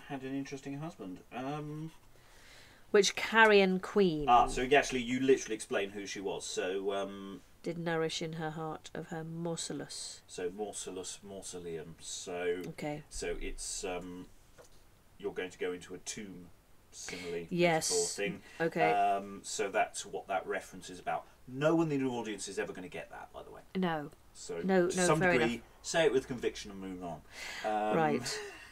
had an interesting husband. Which Carrion Queen. So you literally explain who she was. So did nourish in her heart of her Mausolus. So mausoleum. So okay. So it's you're going to go into a tomb, similarly. Yes. Thing. Okay. So that's what that reference is about. No one in the audience is ever going to get that, by the way. No. So no, to some degree, enough. Say it with conviction and move on.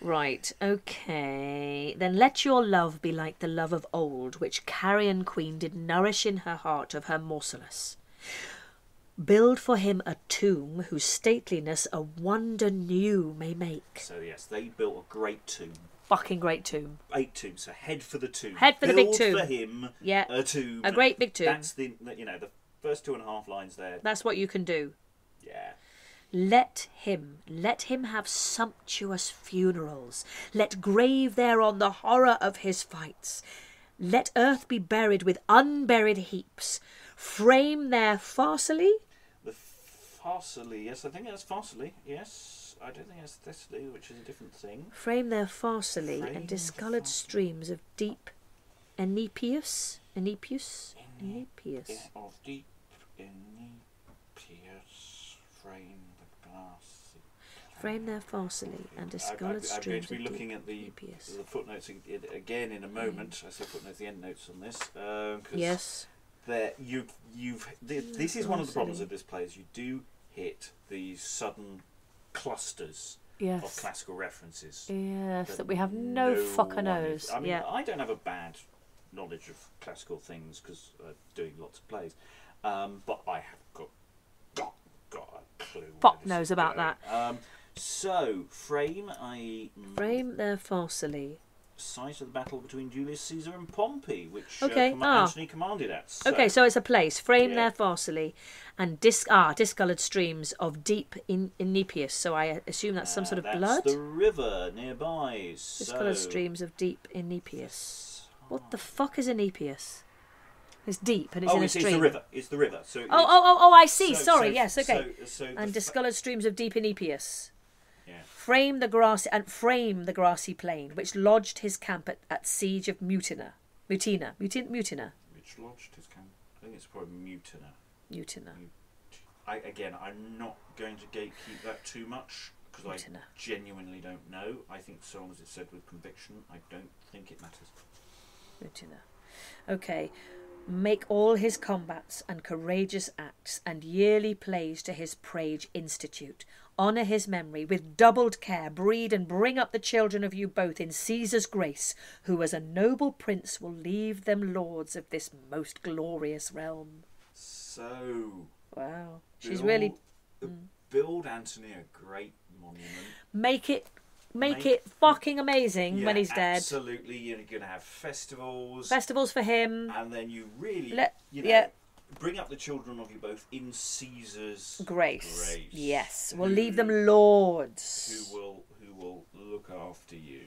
Right, okay. Then let your love be like the love of old, which Carrion Queen did nourish in her heart of her Mausolus. Build for him a tomb whose stateliness a wonder new may make. So yes, they built a great tomb. Fucking great tomb. 8 tombs, so head for the tomb. Head for the big tomb. Build for him a tomb. A great big tomb. That's the first 2.5 lines there. That's what you can do. Yeah. Let him have sumptuous funerals. Let grave thereon the horror of his fights. Let earth be buried with unburied heaps. Frame their Pharsally. The Pharsally, yes, I think that's Pharsally, yes. I don't think that's Thessaly, which is a different thing. Frame their Pharsally and discoloured streams of deep Enipeus. Of deep Enipeus. Frame their Pharsally and discoloured streams of deep. I'm going to be looking at the footnotes again in a moment. I say footnotes, the end notes on this. Yes. This is one of the problems of this play, is you do hit these sudden clusters of classical references. Yes, that we have no fucker knows. I mean, I don't have a bad knowledge of classical things because I'm doing lots of plays, but I have got a clue. Fuck knows about that. So, frame their Pharsally. Site of the battle between Julius Caesar and Pompey, which Antony commanded at. So. Okay, so it's a place. Frame their Pharsally and discoloured streams of deep Enipeus. So I assume that's some sort of blood? That's the river nearby. Discoloured streams of deep Enipeus. What the fuck is Enipeus? It's deep and it's in a stream. It's the river. It's the river. So I see. Yes, okay. And discoloured streams of deep Enipeus. Yeah. Frame the grassy plain, which lodged his camp at siege of Mutina. Which lodged his camp. I think it's probably Mutina. I'm not going to gatekeep that too much because I genuinely don't know. I think so long as it's said with conviction, I don't think it matters. Mutina. Okay. Make all his combats and courageous acts and yearly plays to his Prage institute. Honour his memory with doubled care. Breed and bring up the children of you both in Caesar's grace, who as a noble prince will leave them lords of this most glorious realm. So... Wow. She's really... Build Antony a great monument. Make it make it fucking amazing when he's dead. Absolutely. You're going to have festivals. Festivals for him. And then you really, bring up the children of you both in Caesar's grace. Yes. We'll leave them lords. Who will look after you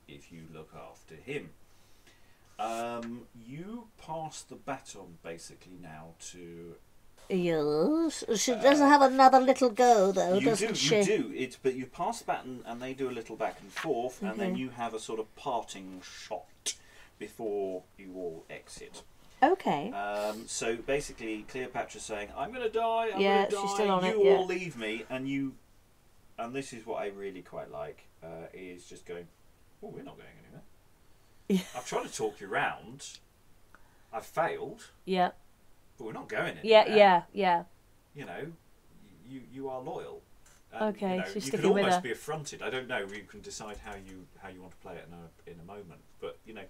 if you look after him. You pass the baton basically now to... Yes, she doesn't have another little go though, doesn't she? You do. But you pass the baton and they do a little back and forth, and then you have a sort of parting shot before you all exit. Okay. So basically, Cleopatra's saying, "I'm going to die. I'm yeah, going to die. She's still on you it, all leave me," and this is what I really quite like is just going, "Oh, we're not going anywhere. Yeah. I've tried to talk you round. I've failed. Yeah. But we're not going anywhere. Yeah. You know, you are loyal. Okay, you know, she's you sticking could with almost her. be affronted. I don't know. You can decide how you want to play it in a moment. But you know,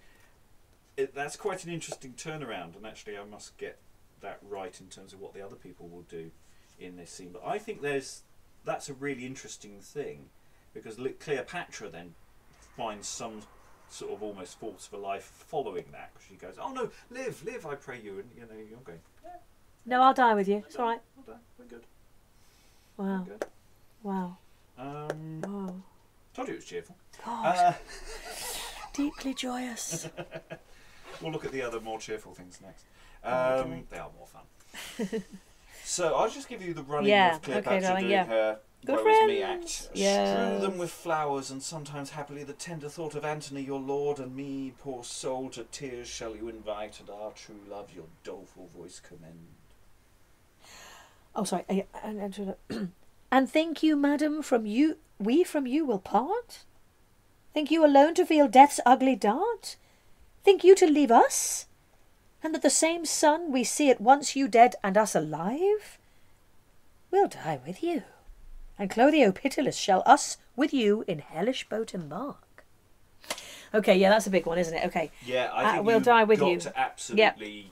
that's quite an interesting turnaround. And actually, I must get that right in terms of what the other people will do in this scene. But I think that's a really interesting thing, because Cleopatra then finds some sort of almost force for life following that. She goes, "Oh no, live, I pray you," and you know, you're going, "Yeah, no, I'll die with you. It's all right. I'll die. We're good. Wow. We're good." Wow. Wow. Told you it was cheerful. God. Deeply joyous. We'll look at the other more cheerful things next. They are more fun. So I'll just give you the running of Cleopatra doing her woe is me act. Yes. Strew them with flowers, and sometimes happily the tender thought of Antony your lord, and me, poor soul, to tears shall you invite, and our true love your doleful voice commend. Oh, sorry. And think you, madam, we from you will part? Think you alone to feel death's ugly dart? Think you to leave us? And that the same sun we see at once you dead and us alive? We'll die with you, and Clothio pitiless shall us with you in hellish boat embark. Okay, yeah, that's a big one, isn't it? Okay. Yeah, I think we'll die with you. To absolutely. Yep.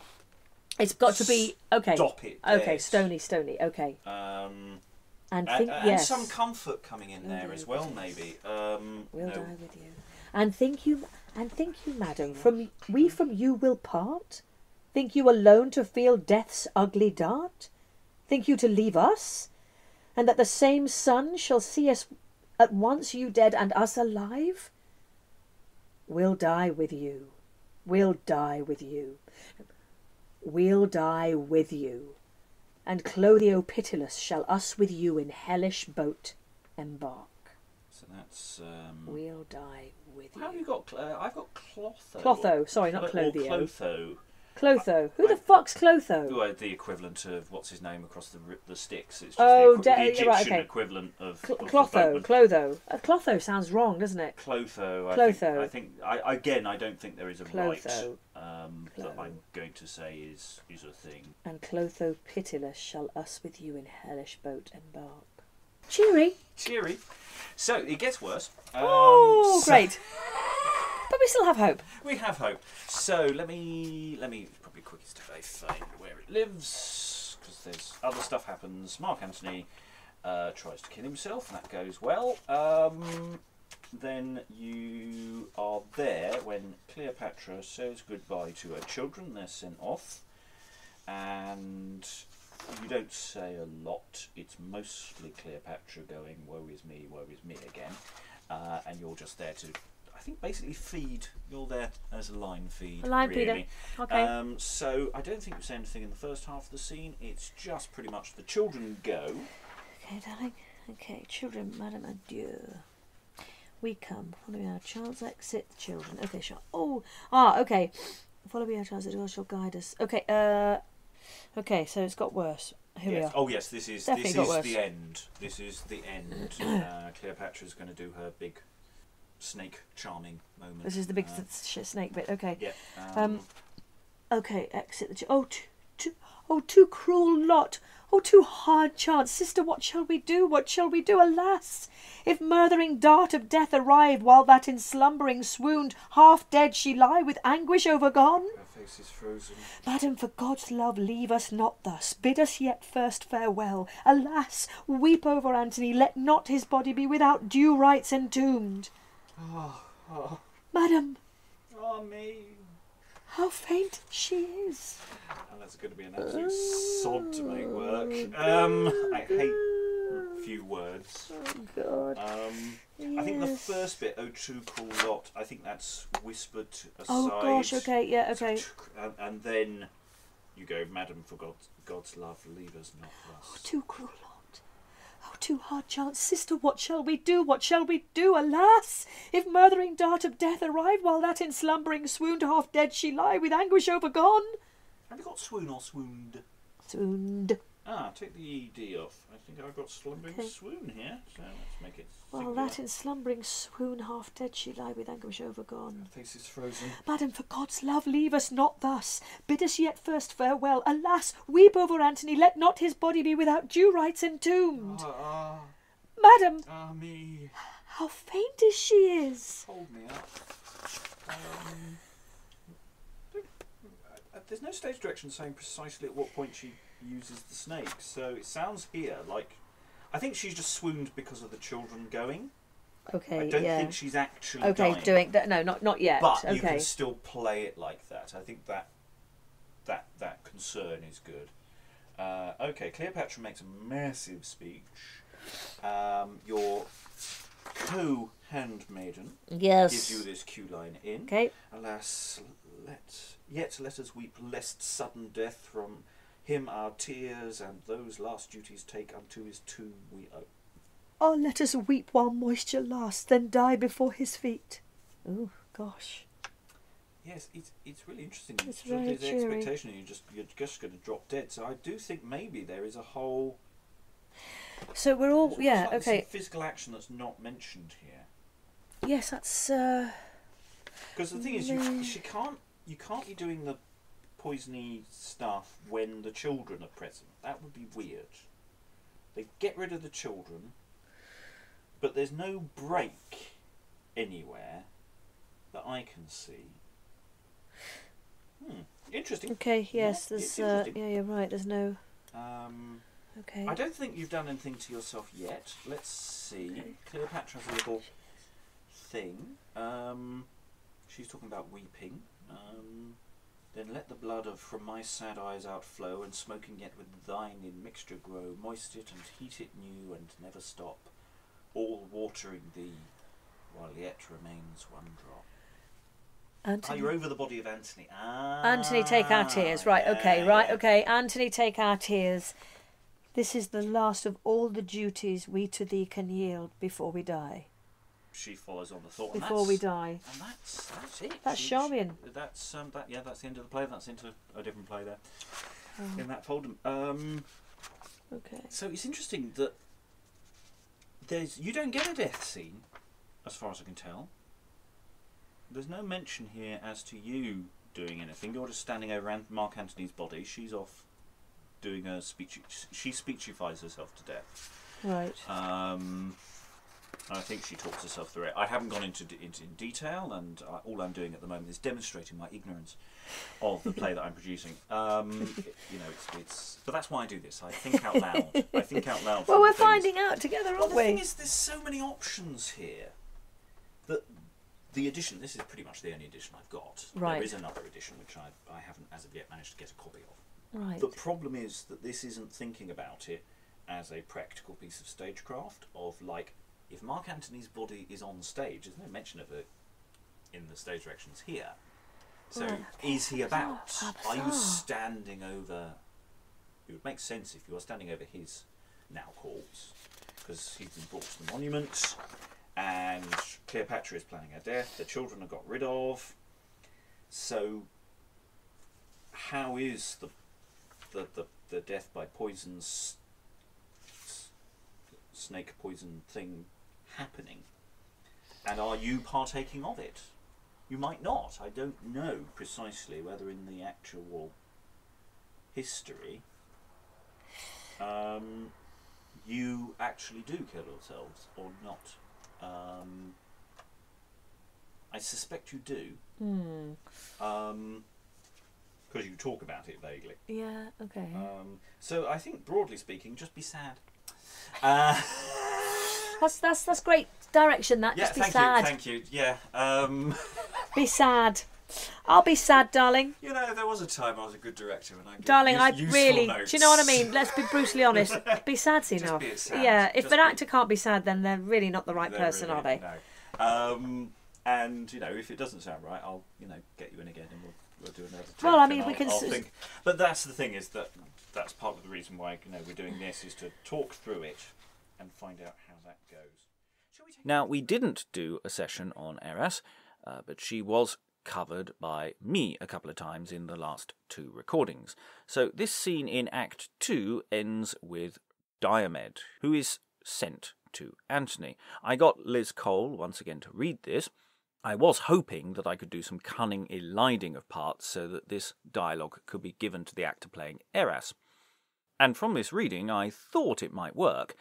It's got to be okay. Stop it. Okay, stony. Okay. And some comfort coming in there as well, maybe. We'll die with you. And think you, madam, we from you will part? Think you alone to feel death's ugly dart? Think you to leave us? And that the same sun shall see us at once you dead and us alive? We'll die with you. We'll die with you. We'll die with you. And Clothio pitiless shall us with you in hellish boat embark. So that's... We'll die with you. How have you got... I've got Clotho. Clotho, sorry, not Clothio. Or Clotho. Clotho. Who the fuck's Clotho? Well, the equivalent of, what's his name, across the sticks. It's just the Egyptian right, okay. equivalent of Clotho. Clotho sounds wrong, doesn't it? Clotho. I think I don't think there is a right that I'm going to say is a thing. And Clotho pitiless shall us with you in hellish boat embark. Cheery. So it gets worse. Great. But we still have hope. We have hope. So let me probably quickest way find where it lives, because there's other stuff happens. Mark Antony tries to kill himself, and that goes well. Then you are there when Cleopatra says goodbye to her children. They're sent off, and you don't say a lot. It's mostly Cleopatra going, woe is me again, and you're just there to, I think, basically feed. You're there as a line feed. A line really. feeder. Okay. So I don't think you say anything in the first half of the scene. It's just pretty much the children go. Okay, darling. Okay, children, madam, adieu. We come. Following our child's exit, the children. Okay, sure. Okay. Following our child's exit, God shall guide us. Okay, okay, so it's got worse. Here we are. Oh yes, this is the end. This is the end. Cleopatra's going to do her big snake charming moment. This is the big snake bit. Okay. Yeah. Okay, exit the... too cruel lot. Oh, too hard chance, sister, what shall we do? What shall we do? Alas! If murthering dart of death arrive, while that in slumbering swooned, half dead she lie, with anguish overgone. Her face is frozen. Madam, for God's love, leave us not thus. Bid us yet first farewell. Alas! Weep over Antony. Let not his body be without due rites entombed. Madam, Me. how faint she is. And that's going to be an absolute sod to make work. I hate few words. God. I think the first bit, "Oh true cruel lot," I think that's whispered aside. Oh gosh, okay, yeah, okay. And then you go, "Madam, for God's love, leave us not Oh, thus." too cruel lot. Oh, too hard chance, sister, what shall we do? What shall we do? Alas! If murthering dart of death arrive, while that in slumbering swooned, half dead she lie, with anguish overgone. Have you got swoon or swooned? Swooned. Take the ED off. I think I've got slumbering swoon here, so let's make it While singular. that in slumbering swoon, half dead she lie, with anguish overgone. Her face is frozen. Madam, for God's love, leave us not thus. Bid us yet first farewell. Alas! Weep over Antony. Let not his body be without due rites entombed. Madam, Me. how faint as she is. Hold me up. There's no stage direction saying precisely at what point she uses the snake, so it sounds here like I think she's just swooned because of the children going. Okay, I don't think she's actually okay, dying. doing that. No, not yet. But okay. you can still play it like that. I think that concern is good. Okay, Cleopatra makes a massive speech. Your co-handmaiden gives you this cue line in. Okay. Alas, let us weep, lest sudden death from him our tears and those last duties take unto his tomb we owe. Oh, let us weep while moisture lasts, then die before his feet. Oh, gosh. Yes, it's really interesting. It's sort of very the cheery. expectation you're just going to drop dead. So I do think maybe there is a whole. So we're all there's almost like okay. some physical action that's not mentioned here. Yes, that's. Because the thing is, you can't be doing the poisony stuff when the children are present. That would be weird. They get rid of the children, but there's no break anywhere that I can see. Interesting. Okay. Yes. Yeah, There's. it's interesting. Yeah. You're right. There's no. Okay. I don't think you've done anything to yourself yet. Let's see. Okay. Cleopatra's a little thing. She's talking about weeping. Then let the blood from my sad eyes outflow, and smoking yet with thine in mixture grow. Moist it and heat it new, and never stop, all watering thee, while yet remains one drop. Antony. You're over the body of Antony. Antony, take our tears. Right. Okay. Right. Okay. Antony, take our tears. This is the last of all the duties we to thee can yield before we die. She follows on the thought. Before we die. And that's it. That's charming. That's that's the end of the play. That's into a different play there. In that folder. Okay. So it's interesting that you don't get a death scene, as far as I can tell. There's no mention here as to you doing anything. You're just standing over Mark Antony's body. She's off doing her speech. She speechifies herself to death. Right. I think she talks herself through it. I haven't gone into detail, and all I'm doing at the moment is demonstrating my ignorance of the play that I'm producing. It's but that's why I do this. I think out loud. I think out loud. Well, we're finding out together, Well, aren't the we? thing is, there's so many options here that the edition. This is pretty much the only edition I've got. Right. There is another edition which I haven't as of yet managed to get a copy of. Right. The problem is that this isn't thinking about it as a practical piece of stagecraft of like. If Mark Antony's body is on stage, there's no mention of it in the stage directions here. So, is he about? Are you standing over? It would make sense if you are standing over his now corpse, because he's been brought to the monument, and Cleopatra is planning her death. The children are got rid of. So, how is the death by poison, snake poison thing happening, and are you partaking of it? You might not. I don't know precisely whether in the actual history you actually do kill yourselves or not. I suspect you do. Because you talk about it vaguely. Yeah, okay. So I think, broadly speaking, just be sad. That's great direction, that. Yeah, just be sad. Thank you. Yeah. Be sad. I'll be sad, darling. You know, there was a time I was a good director and I gave Darling, I useful really... notes. Do you know what I mean? Let's be brutally honest. Be sad's enough. Just be sad. Yeah, if Just an actor can't be sad, then they're really not the right person, really, are they? No. And, you know, if it doesn't sound right, I'll, you know, get you in again and we'll do another take. Well, I mean, I'll we can... think. But that's the thing, is that's part of the reason why, you know, we're doing this, is to talk through it and find out how that goes. Now, we didn't do a session on Eras, but she was covered by me a couple of times in the last 2 recordings. So this scene in Act 2 ends with Diomed, who is sent to Antony. I got Liz Cole once again to read this. I was hoping that I could do some cunning eliding of parts so that this dialogue could be given to the actor playing Eras. And from this reading, I thought it might work.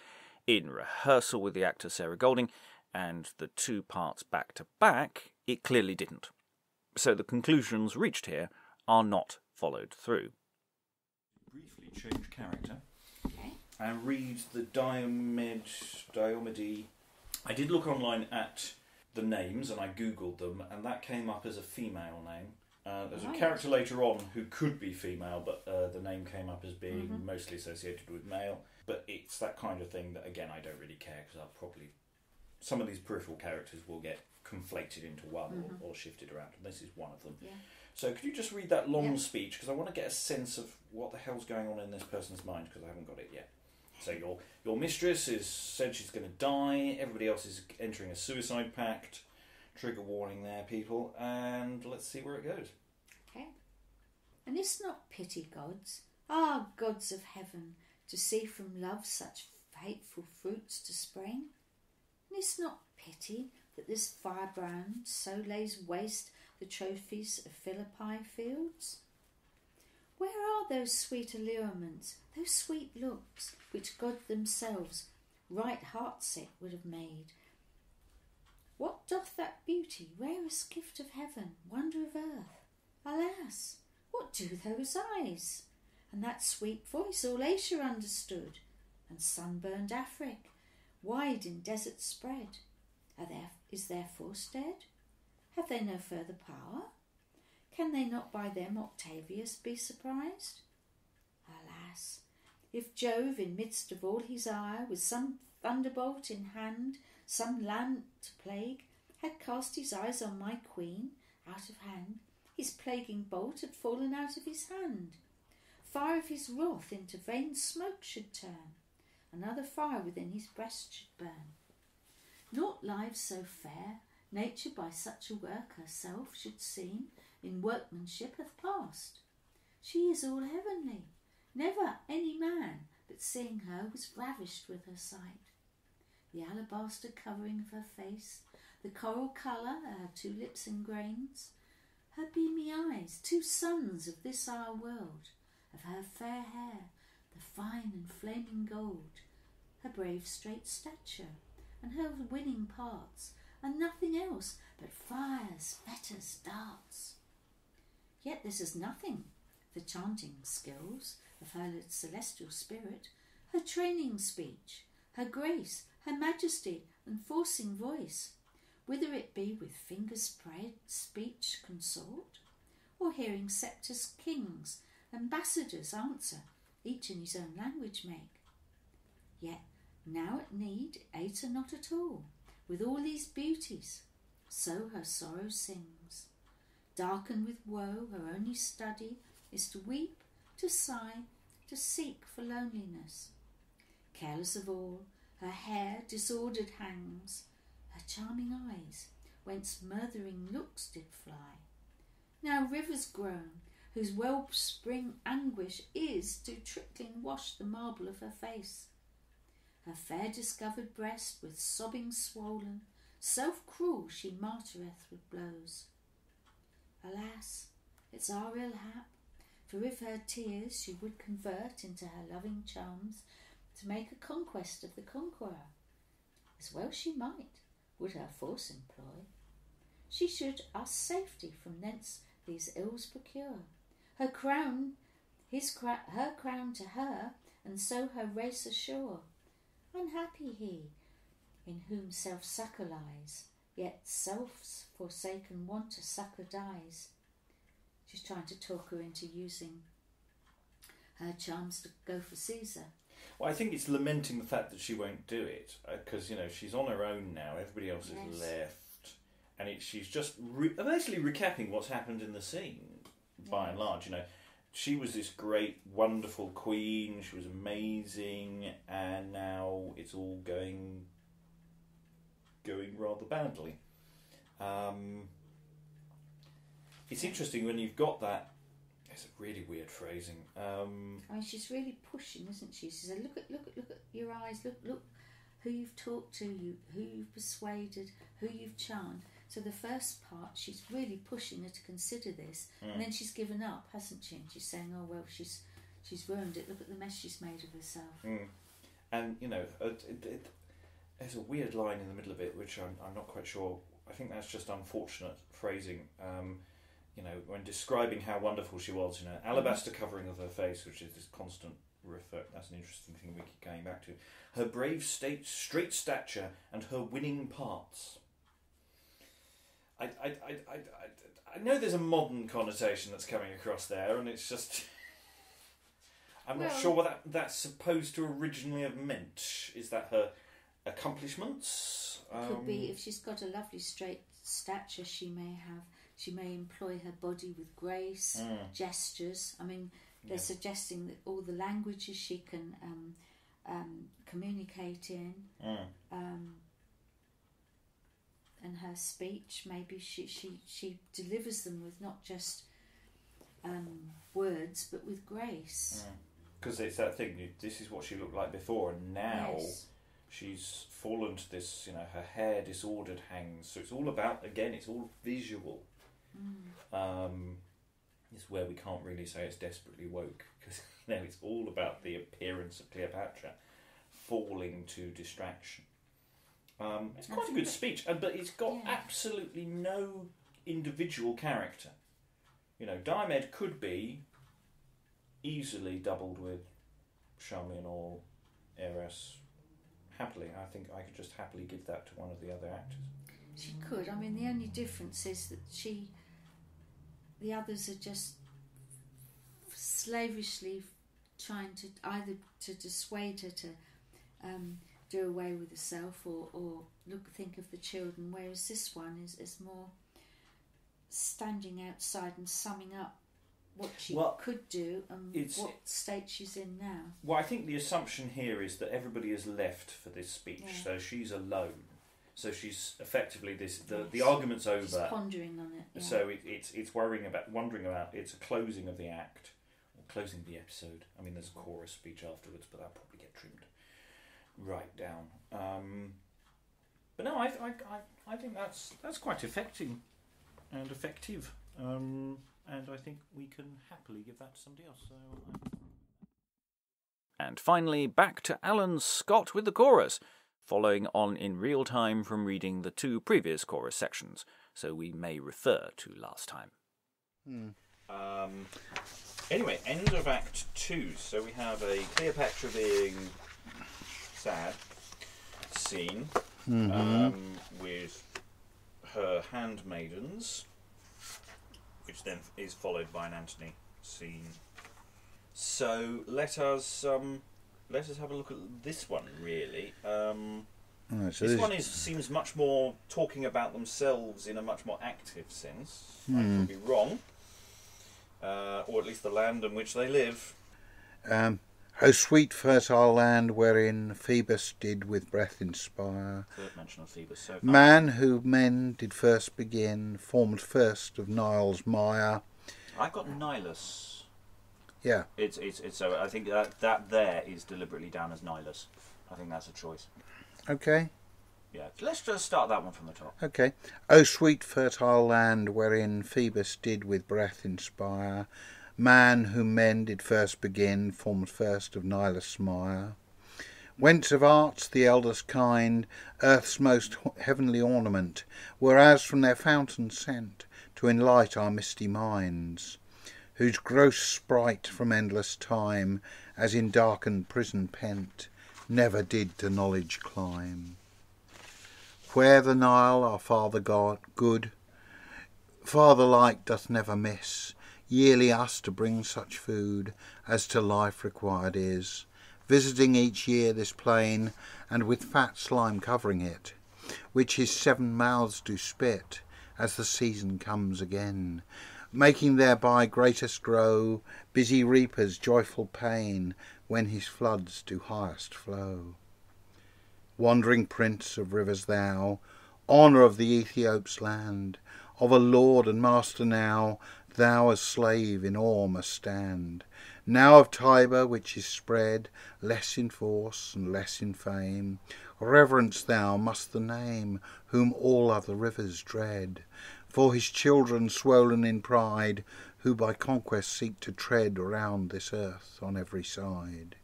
In rehearsal with the actor Sarah Golding and the 2 parts back to back, it clearly didn't. So the conclusions reached here are not followed through. Briefly change character. Okay. And read the Diomedy. I did look online at the names and I googled them, and that came up as a female name. There's a character later on who could be female, but the name came up as being mostly associated with male. But it's that kind of thing that, again, I don't really care, because I'll probably... Some of these peripheral characters will get conflated into one or shifted around, and this is one of them. Yeah. So could you just read that long speech, because I want to get a sense of what the hell's going on in this person's mind, because I haven't got it yet. So your mistress is said she's going to die, everybody else is entering a suicide pact, trigger warning there, people, and let's see where it goes. Okay. And is not pity, gods, ah, gods of heaven, to see from love such hateful fruits to spring? And is not pity that this firebrand so lays waste the trophies of Philippi fields? Where are those sweet allurements, those sweet looks, which God themselves right heartsick would have made? What doth that beauty, rarest gift of heaven, wonder of earth? Alas, what do those eyes? And that sweet voice all Asia understood, and sunburned Afric, wide in desert spread. Is their force dead? Have they no further power? Can they not by them Octavius be surprised? Alas, if Jove in midst of all his ire, with some thunderbolt in hand, some land to plague, had cast his eyes on my queen, out of hand, his plaguing bolt had fallen out of his hand. Fire of his wrath into vain smoke should turn, another fire within his breast should burn. Naught lives so fair, nature by such a work herself should seem in workmanship hath passed. She is all heavenly, never any man, but seeing her was ravished with her sight. The alabaster covering of her face, the coral colour her 2 lips and grains, her beamy eyes, 2 suns of this our world, of her fair hair, the fine and flaming gold, her brave straight stature, and her winning parts, and nothing else but fires, fetters, darts. Yet this is nothing, the chanting skills of her celestial spirit, her training speech, her grace, her majesty, and forcing voice, whether it be with fingers spread, speech consort, or hearing sceptres kings, ambassadors answer, each in his own language make. Yet now at need ate her not at all, with all these beauties, so her sorrow sings. Darkened with woe, her only study is to weep, to sigh, to seek for loneliness. Careless of all, her hair disordered hangs, her charming eyes, whence murthering looks did fly. Now rivers grown, whose wellspring anguish is to trickling wash the marble of her face. Her fair discovered breast with sobbing swollen, self-cruel she martyreth with blows. Alas, it's our ill hap, For if her tears she would convert into her loving charms, to make a conquest of the conqueror, as well she might, would her force employ. She should us safety from thence these ills procure. Her crown, her crown to her, and so her race assure. Unhappy he, in whom self-succour lies, yet self's forsaken want to succour dies. She's trying to talk her into using her charms to go for Caesar. Well, I think it's lamenting the fact that she won't do it, because, you know, she's on her own now, everybody else is left, and she's just basically recapping what's happened in the scene, by and large, you know. She was this great, wonderful queen, she was amazing, and now it's all going rather badly. It's interesting when you've got that. It's a really weird phrasing. I mean, she's really pushing, isn't she? She said, "Look at your eyes. Look who you've talked to, who you've persuaded, who you've charmed." So the first part, she's really pushing her to consider this, and then she's given up, hasn't she? And she's saying, "Oh well, she's ruined it. Look at the mess she's made of herself." And you know, there's a weird line in the middle of it, which I'm not quite sure. I think that's just unfortunate phrasing. You know, when describing how wonderful she was, you know, alabaster covering of her face, which is this constant refer. That's an interesting thing we keep going back to. Her brave straight stature and her winning parts. I know there's a modern connotation that's coming across there, and it's just I'm not sure what that's supposed to originally have meant. Is that her accomplishments? Could be if she's got a lovely straight stature. She may employ her body with grace, gestures. I mean, they're suggesting that all the languages she can communicate in, and her speech, maybe she delivers them with not just words, but with grace. Because it's that thing. This is what she looked like before, and now she's fallen to this. You know, her hair disordered hangs. So it's all about, again, it's all visual. It's where we can't really say it's desperately woke, because you know it's all about the appearance of Cleopatra falling to distraction. It's quite a good speech, but it's got absolutely no individual character. You know, Diomed could be easily doubled with Charmian or Heiress happily. I think I could just happily give that to one of the other actors. She could. I mean, the only difference is that the others are just slavishly trying to either to dissuade her to do away with herself or think of the children, whereas this one is more standing outside and summing up what she could do and what state she's in now. Well, I think the assumption here is that everybody is left for this speech, so she's alone. So she's effectively the argument's over. She's pondering on it. Yeah. So it's wondering about it's a closing of the act or closing the episode. I mean, there's a chorus speech afterwards, but that'll probably get trimmed right down. But no, I think that's quite effective, and I think we can happily give that to somebody else. So. And finally, back to Alan Scott with the chorus, following on in real time from reading the two previous chorus sections, so we may refer to last time. Anyway, end of Act 2. So we have a Cleopatra being sad scene with her handmaidens, which then is followed by an Antony scene. So let us have a look at this one, really. This one seems much more talking about themselves in a much more active sense. I could be wrong. Or at least the land in which they live. O sweet fertile land wherein Phoebus did with breath inspire. Third mention of Phoebus so far. Man who men did first begin, formed first of Nile's mire. I've got Nilus. Yeah. It's so I think that there is deliberately down as Nilus. I think that's a choice. Okay. Yeah. Let's just start that one from the top. Okay. O sweet fertile land wherein Phoebus did with breath inspire. Man whom men did first begin, formed first of Nilus' mire. Whence of arts the eldest kind, earth's most heavenly ornament, whereas from their fountains sent to enlight our misty minds, whose gross sprite from endless time, as in darkened prison pent, never did to knowledge climb. Where the Nile our Father God good, Father-like doth never miss, yearly us to bring such food as to life required is, visiting each year this plain, and with fat slime covering it, which his 7 mouths do spit, as the season comes again, making thereby greatest grow, busy reapers' joyful pain, when his floods do highest flow. Wandering prince of rivers thou, honour of the Ethiope's land, of a lord and master now, thou as slave in awe must stand. Now of Tiber, which is spread, less in force and less in fame, reverence thou must the name, whom all other rivers dread, for his children swollen in pride, who by conquest seek to tread around this earth on every side.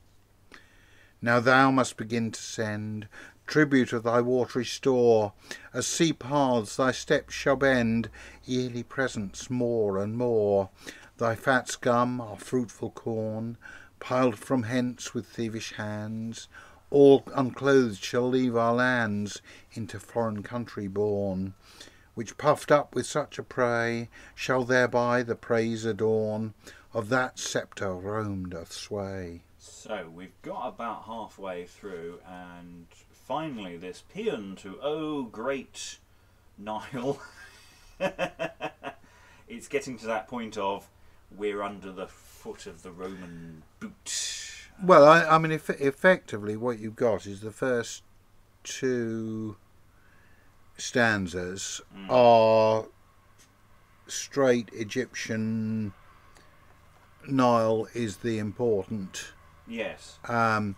Now thou must begin to send tribute of thy watery store, as sea paths thy steps shall bend, yearly presents more and more. Thy fat scum, our fruitful corn, piled from hence with thievish hands, all unclothed shall leave our lands, into foreign country borne, which puffed up with such a prey, shall thereby the praise adorn of that sceptre Rome doth sway. So we've got about halfway through, and finally this paean to "O great Nile," it's getting to that point of we're under the foot of the Roman boot. Well, I mean, effectively what you've got is the first 2 stanzas are straight Egyptian. Nile is the important. Yes. And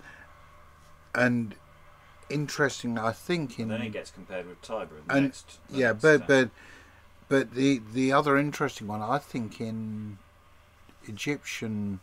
interesting, I think And then it gets compared with Tiber in the and next. yeah, but the other interesting one, I think, in Egyptian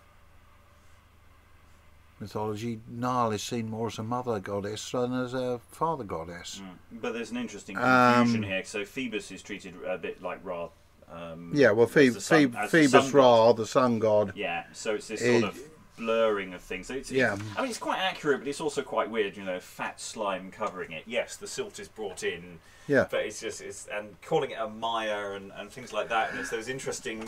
mythology, Nile is seen more as a mother goddess than as a father goddess. But there's an interesting confusion here. So Phoebus is treated a bit like Ra. Phoebus Ra, the sun god. Yeah, so it's this sort of blurring of things. So I mean, it's quite accurate, but it's also quite weird. Fat slime covering it. Yes, the silt is brought in. Yeah, but it's and calling it a mire and things like that. And it's those interesting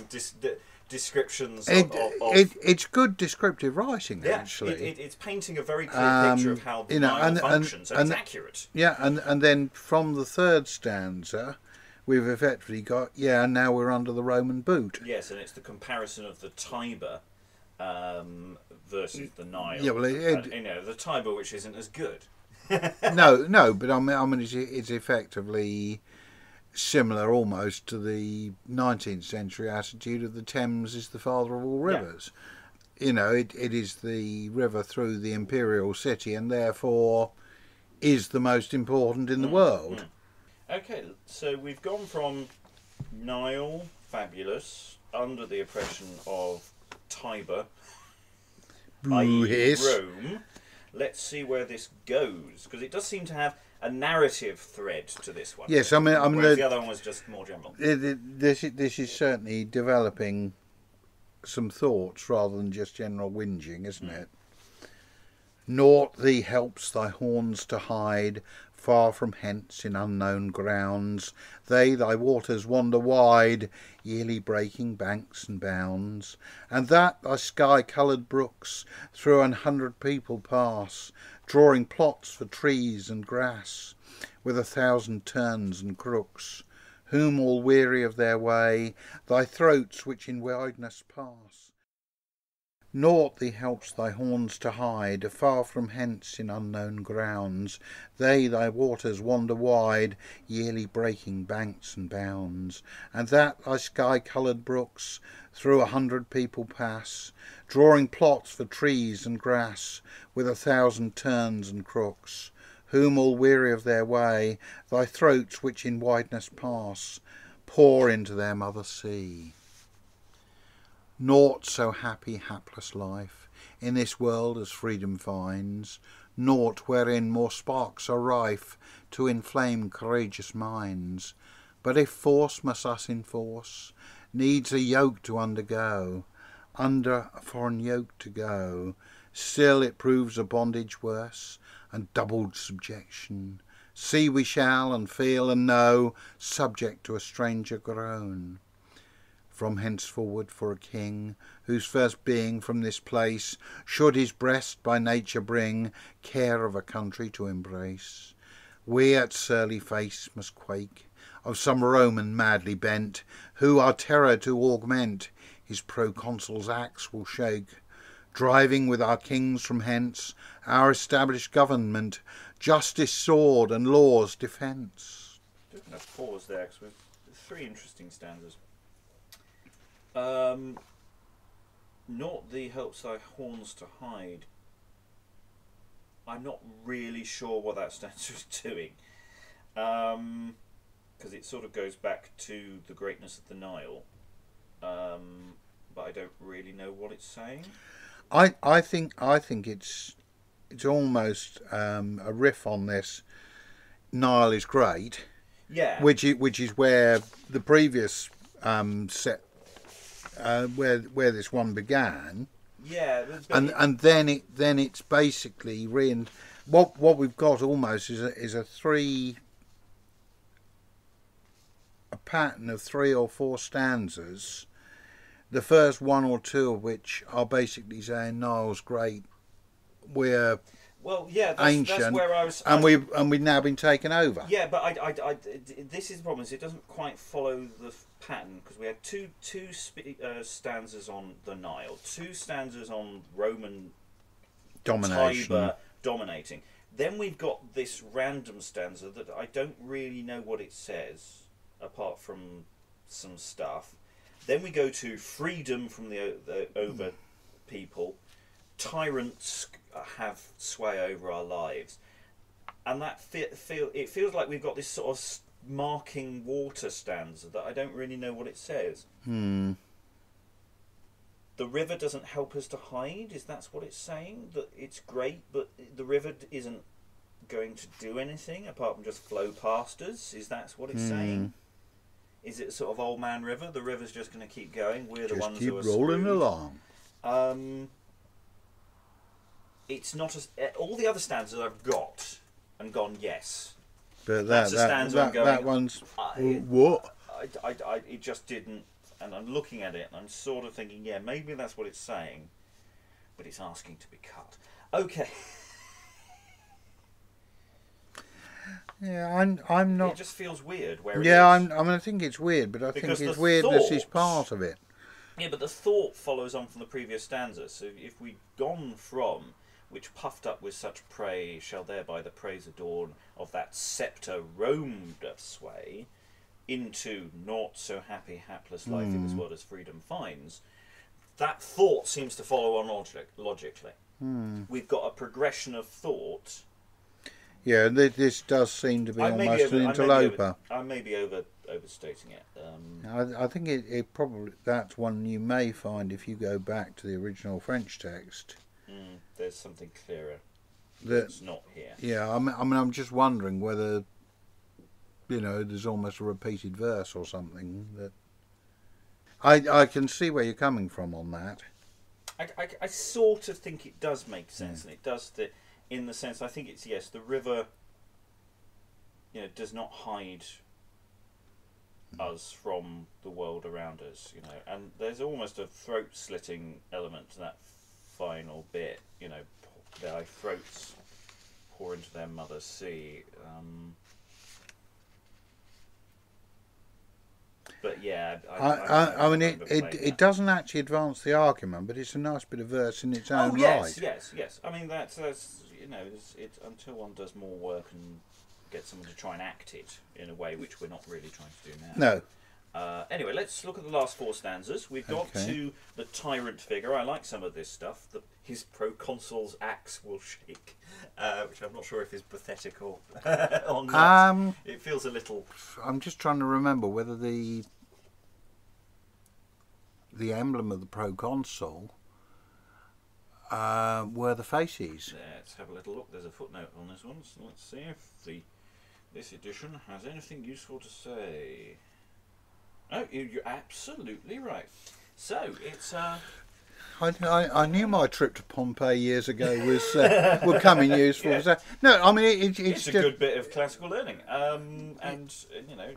descriptions. It's good descriptive writing, actually. It's painting a very clear picture of how the Nile functions, and it's accurate. Yeah, and then from the 3rd stanza, we've effectively got, now we're under the Roman boot. Yes, and it's the comparison of the Tiber versus the Nile. Yeah, well, the Tiber, which isn't as good. no, but I mean, it's effectively similar almost to the 19th century attitude of the Thames is the father of all rivers. Yeah. It is the river through the imperial city, and therefore is the most important in the world. Okay, so we've gone from Nile, fabulous, under the oppression of Tiber, i.e. Rome. Let's see where this goes, because it does seem to have a narrative thread to this one. Yes, I mean the other one was just more general. This is certainly developing some thoughts rather than just general whinging, isn't it? Naught thee helps thy horns to hide, far from hence in unknown grounds. They thy waters wander wide, yearly breaking banks and bounds. And that thy sky-coloured brooks through 100 people pass, drawing plots for trees and grass, with 1,000 turns and crooks, whom all weary of their way, thy throats which in wideness pass. Naught thee helps thy horns to hide, far from hence in unknown grounds. They thy waters wander wide, yearly breaking banks and bounds. And that thy sky-coloured brooks through 100 people pass, drawing plots for trees and grass, with 1,000 turns and crooks, whom all weary of their way, thy throats which in wideness pass, pour into their mother sea. Naught so happy, hapless life in this world as freedom finds, naught wherein more sparks are rife to inflame courageous minds. But if force must us enforce, needs a yoke to undergo, under a foreign yoke to go, still it proves a bondage worse, and doubled subjection. See we shall, and feel and know, subject to a stranger grown. From henceforward for a king, whose first being from this place should his breast by nature bring care of a country to embrace, we at surly face must quake of some Roman madly bent, who our terror to augment his proconsul's axe will shake, driving with our kings from hence our established government, justice sword and law's defence. Just going to pause there because we've 3 interesting stanzas. Naught thee helps thy horns to hide. I'm not really sure what that stanza is doing, because it sort of goes back to the greatness of the Nile, but I don't really know what it's saying. I think it's almost a riff on this. Nile is great, yeah, which is where the previous set. Where this one began, yeah, and then it's basically what we've got almost is a pattern of 3 or 4 stanzas. The first 1 or 2 of which are basically saying Nile's great. We're ancient, that's where I was, and we've now been taken over. Yeah, but this is the problem. Is it doesn't quite follow the pattern, because we had two stanzas on the Nile, 2 stanzas on Roman domination, Tiber dominating. Then we've got this random stanza that I don't really know what it says, apart from some stuff. Then we go to freedom from the over people. Tyrants have sway over our lives, and that it feels like we've got this sort of marking water stanza that I don't really know what it says. The river doesn't help us to hide. Is that what it's saying? That it's great, but the river isn't going to do anything apart from just flow past us. Is that what it's saying? Is it sort of old man river? The river's just going to keep going. We're the ones who are rolling screwed. along. It's not as all the other stanzas I've got and gone yes, But that's a stanza I'm going, that one's what? It just didn't, and I'm looking at it and I'm sort of thinking, yeah, maybe that's what it's saying, but it's asking to be cut. Okay. Yeah, I'm not. It just feels weird where. Yeah, it is. I think it's weird, but I Because think its the weirdness is thought- part of it. Yeah, but the thought follows on from the previous stanza. So if we'd gone from which puffed up with such prey shall thereby the praise adorn of that sceptre roamed of sway, into naught so happy hapless life in this world as freedom finds, that thought seems to follow on logically. We've got a progression of thought. Yeah, this does seem to be almost an interloper. I may be overstating it. I think it probably, that's one you may find if you go back to the original French text. There's something clearer That's not here. Yeah, I mean, I'm just wondering whether, there's almost a repeated verse or something. That I can see where you're coming from on that. I sort of think it does make sense, and it does in the sense, I think it's, yes, the river, does not hide us from the world around us, and there's almost a throat-slitting element to that final bit, their throats pour into their mother's sea. But yeah, I mean, it doesn't actually advance the argument, but it's a nice bit of verse in its own right. Yes. I mean, that's it's until one does more work and gets someone to try and act it in a way which we're not really trying to do now. No. Anyway, let's look at the last 4 stanzas. We've got to the tyrant figure. I like some of this stuff. His proconsul's axe will shake, which I'm not sure if is pathetic or not. It feels a little... I'm just trying to remember whether the the emblem of the proconsul were the fasces. Let's have a little look. There's a footnote on this one, so let's see if this edition has anything useful to say. Oh, you're absolutely right. So it's I knew my trip to Pompeii years ago was would come in useful. Yeah. So, no, I mean it's a just, good bit of classical learning, and you know,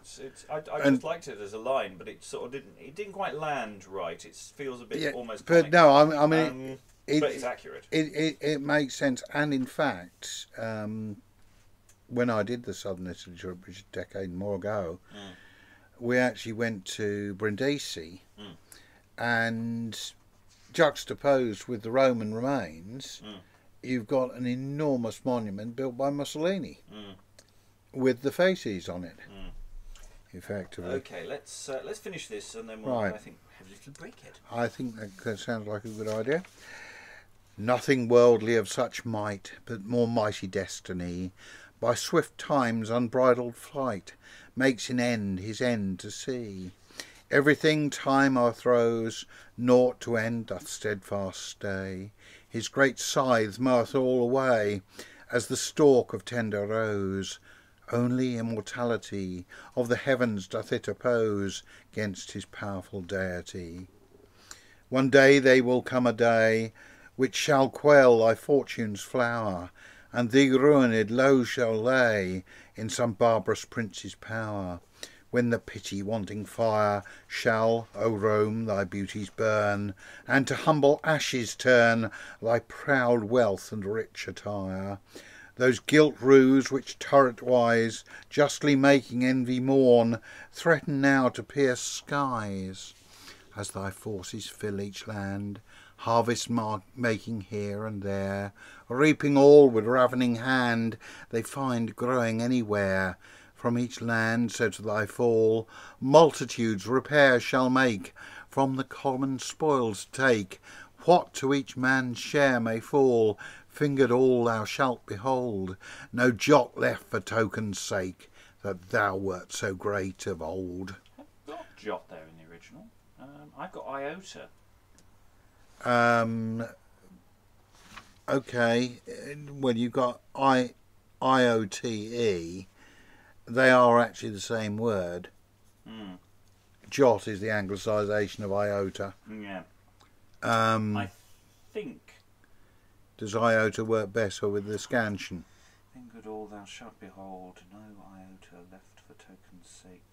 I just liked it as a line, but it sort of didn't quite land right. It feels a bit almost. But comic. no, I mean, but it's accurate. It makes sense, and in fact, when I did the Southern Italy trip, which is a decade and more ago, we actually went to Brindisi, and juxtaposed with the Roman remains, you've got an enormous monument built by Mussolini with the fasces on it. Effectively. Okay, let's finish this and then we'll Right. I think have a little break it. I think that sounds like a good idea. Nothing worldly of such might, but more mighty destiny, by swift time's unbridled flight, makes an end his end to see. Everything time o'erthrows, naught to end doth steadfast stay. His great scythe moweth all away, as the stalk of tender rose. Only immortality of the heavens doth it oppose 'gainst his powerful deity. One day they will come a day which shall quell thy fortune's flower, and thee ruined low shall lay in some barbarous prince's power, when the pity-wanting fire shall, O Rome, thy beauties burn, and to humble ashes turn thy proud wealth and rich attire. Those gilt roofs which turret-wise, justly making envy mourn, threaten now to pierce skies, as thy forces fill each land, harvest making here and there, reaping all with ravening hand, they find growing anywhere. From each land, so to thy fall, multitudes repair shall make, from the common spoils take, what to each man's share may fall, fingered all thou shalt behold, no jot left for token's sake, that thou wert so great of old. I've got jot there in the original. I've got iota. Okay, well you've got IOTE. They are actually the same word. Jot is the anglicisation of iota. Yeah. I think. Does iota work better with the scansion? Fingered all thou shalt behold, no iota left for token's sake.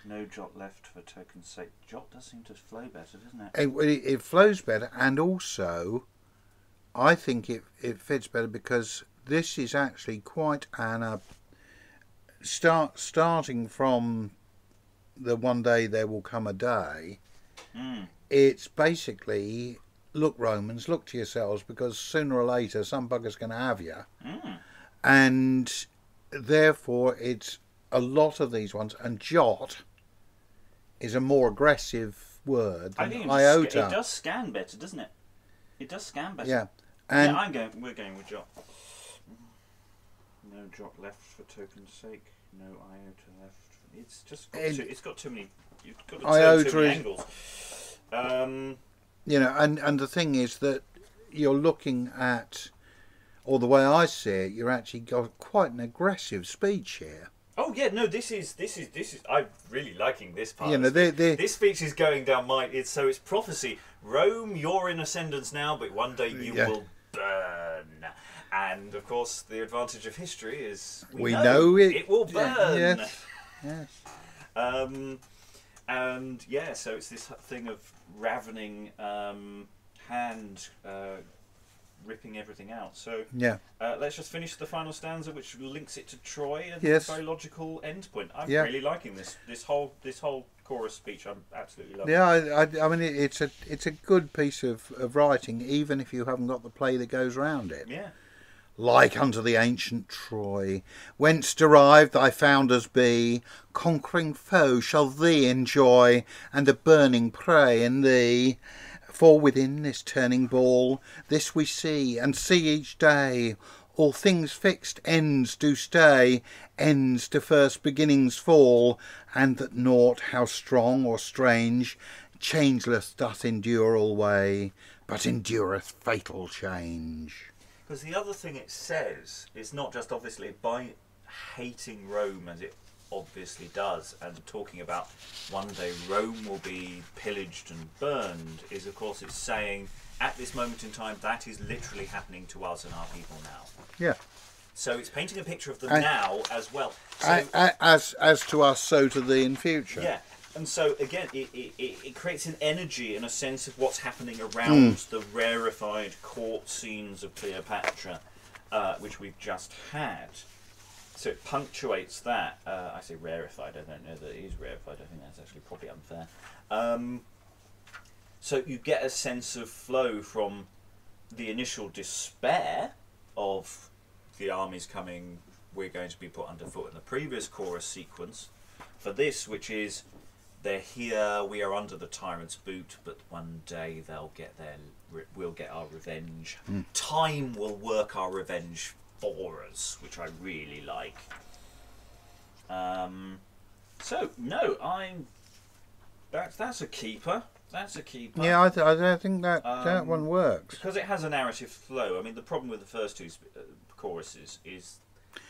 No jot left for token's sake. Jot does seem to flow better, doesn't it? It flows better, and also I think it fits better because this is actually quite an starting from the one day there will come a day. It's basically, look Romans, look to yourselves, because sooner or later some bugger's going to have you. And therefore it's a lot of these ones, and jot is a more aggressive word than iota. It does scan better, doesn't it? It does scan better. Yeah. And we're going with jot. No jot left for token's sake. No iota left. It's just got too many. You've got to turn too many angles. You know, and the thing is that you're looking at, or the way I see it, you're actually got quite an aggressive speech here. Oh yeah, no, this is. I'm really liking this part. You know, this speech is going down my. It's prophecy. Rome, you're in ascendance now, but one day you will burn. And of course, the advantage of history is we know it will burn. Yes. And yeah, so it's this thing of ravening hand ripping everything out. So yeah, let's just finish the final stanza, which links it to Troy, and yes. a very logical end point. I'm really liking this whole chorus speech. I'm absolutely loving. Yeah, I mean it's a good piece of writing, even if you haven't got the play that goes around it. Yeah. Like unto the ancient Troy, whence derived thy founders be, conquering foe shall thee enjoy, and a burning prey in thee. For within this turning ball, this we see, and see each day, all things fixed ends do stay, ends to first beginnings fall, and that naught, how strong or strange, changeless doth endure alway, but endureth fatal change. Because the other thing it says is not just obviously by hating Rome as it obviously does, and talking about one day Rome will be pillaged and burned, is of course it's saying at this moment in time that is literally happening to us and our people now. Yeah. So it's painting a picture of the now as well. So, as to us, so to thee in future. Yeah. And so again, it creates an energy and a sense of what's happening around the rarefied court scenes of Cleopatra, which we've just had. So it punctuates that. I say rarefied. I don't know that it is rarefied. I think that's actually probably unfair. So you get a sense of flow from the initial despair of the armies coming, we're going to be put underfoot in the previous chorus sequence, for this, which is, they're here, we are under the tyrant's boot, but one day we'll get our revenge. Time will work our revenge for us, which I really like. So no, that's a keeper. That's a keeper. Yeah, I think that one works because it has a narrative flow. I mean, the problem with the first two choruses is,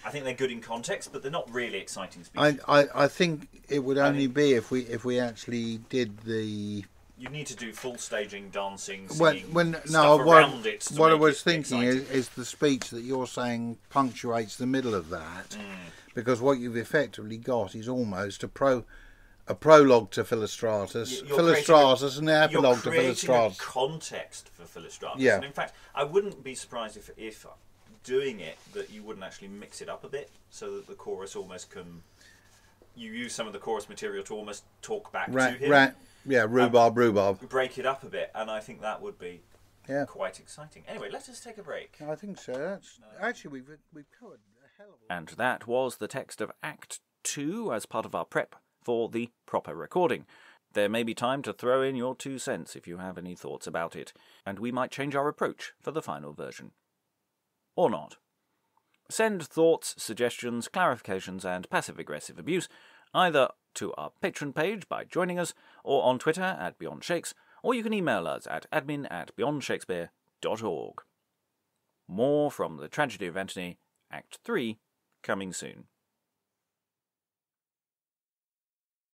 I think they're good in context, but they're not really exciting speeches. I think it would only be if we actually did the. You need to do full staging, dancing, What singing, I was thinking is the speech that you're saying punctuates the middle of that, because what you've effectively got is almost a prologue to Philostratus, Philostratus, and an epilogue to Philostratus. You're creating a context for Philostratus. Yeah. And in fact, I wouldn't be surprised if doing it that you wouldn't actually mix it up a bit, so that the chorus almost can. You use some of the chorus material to almost talk back to him. Yeah, rhubarb. Break it up a bit, and I think that would be quite exciting. Anyway, let us take a break. I think so. That's actually we've covered a hell of a lot. And that was the text of Act 2 as part of our prep for the proper recording. There may be time to throw in your 2 cents if you have any thoughts about it, and we might change our approach for the final version. Or not. Send thoughts, suggestions, clarifications, and passive-aggressive abuse either to our Patreon page by joining us, or on Twitter at Beyond Shakes, or you can email us at admin@beyondshakespeare.org. More from the Tragedy of Antony, Act 3, coming soon.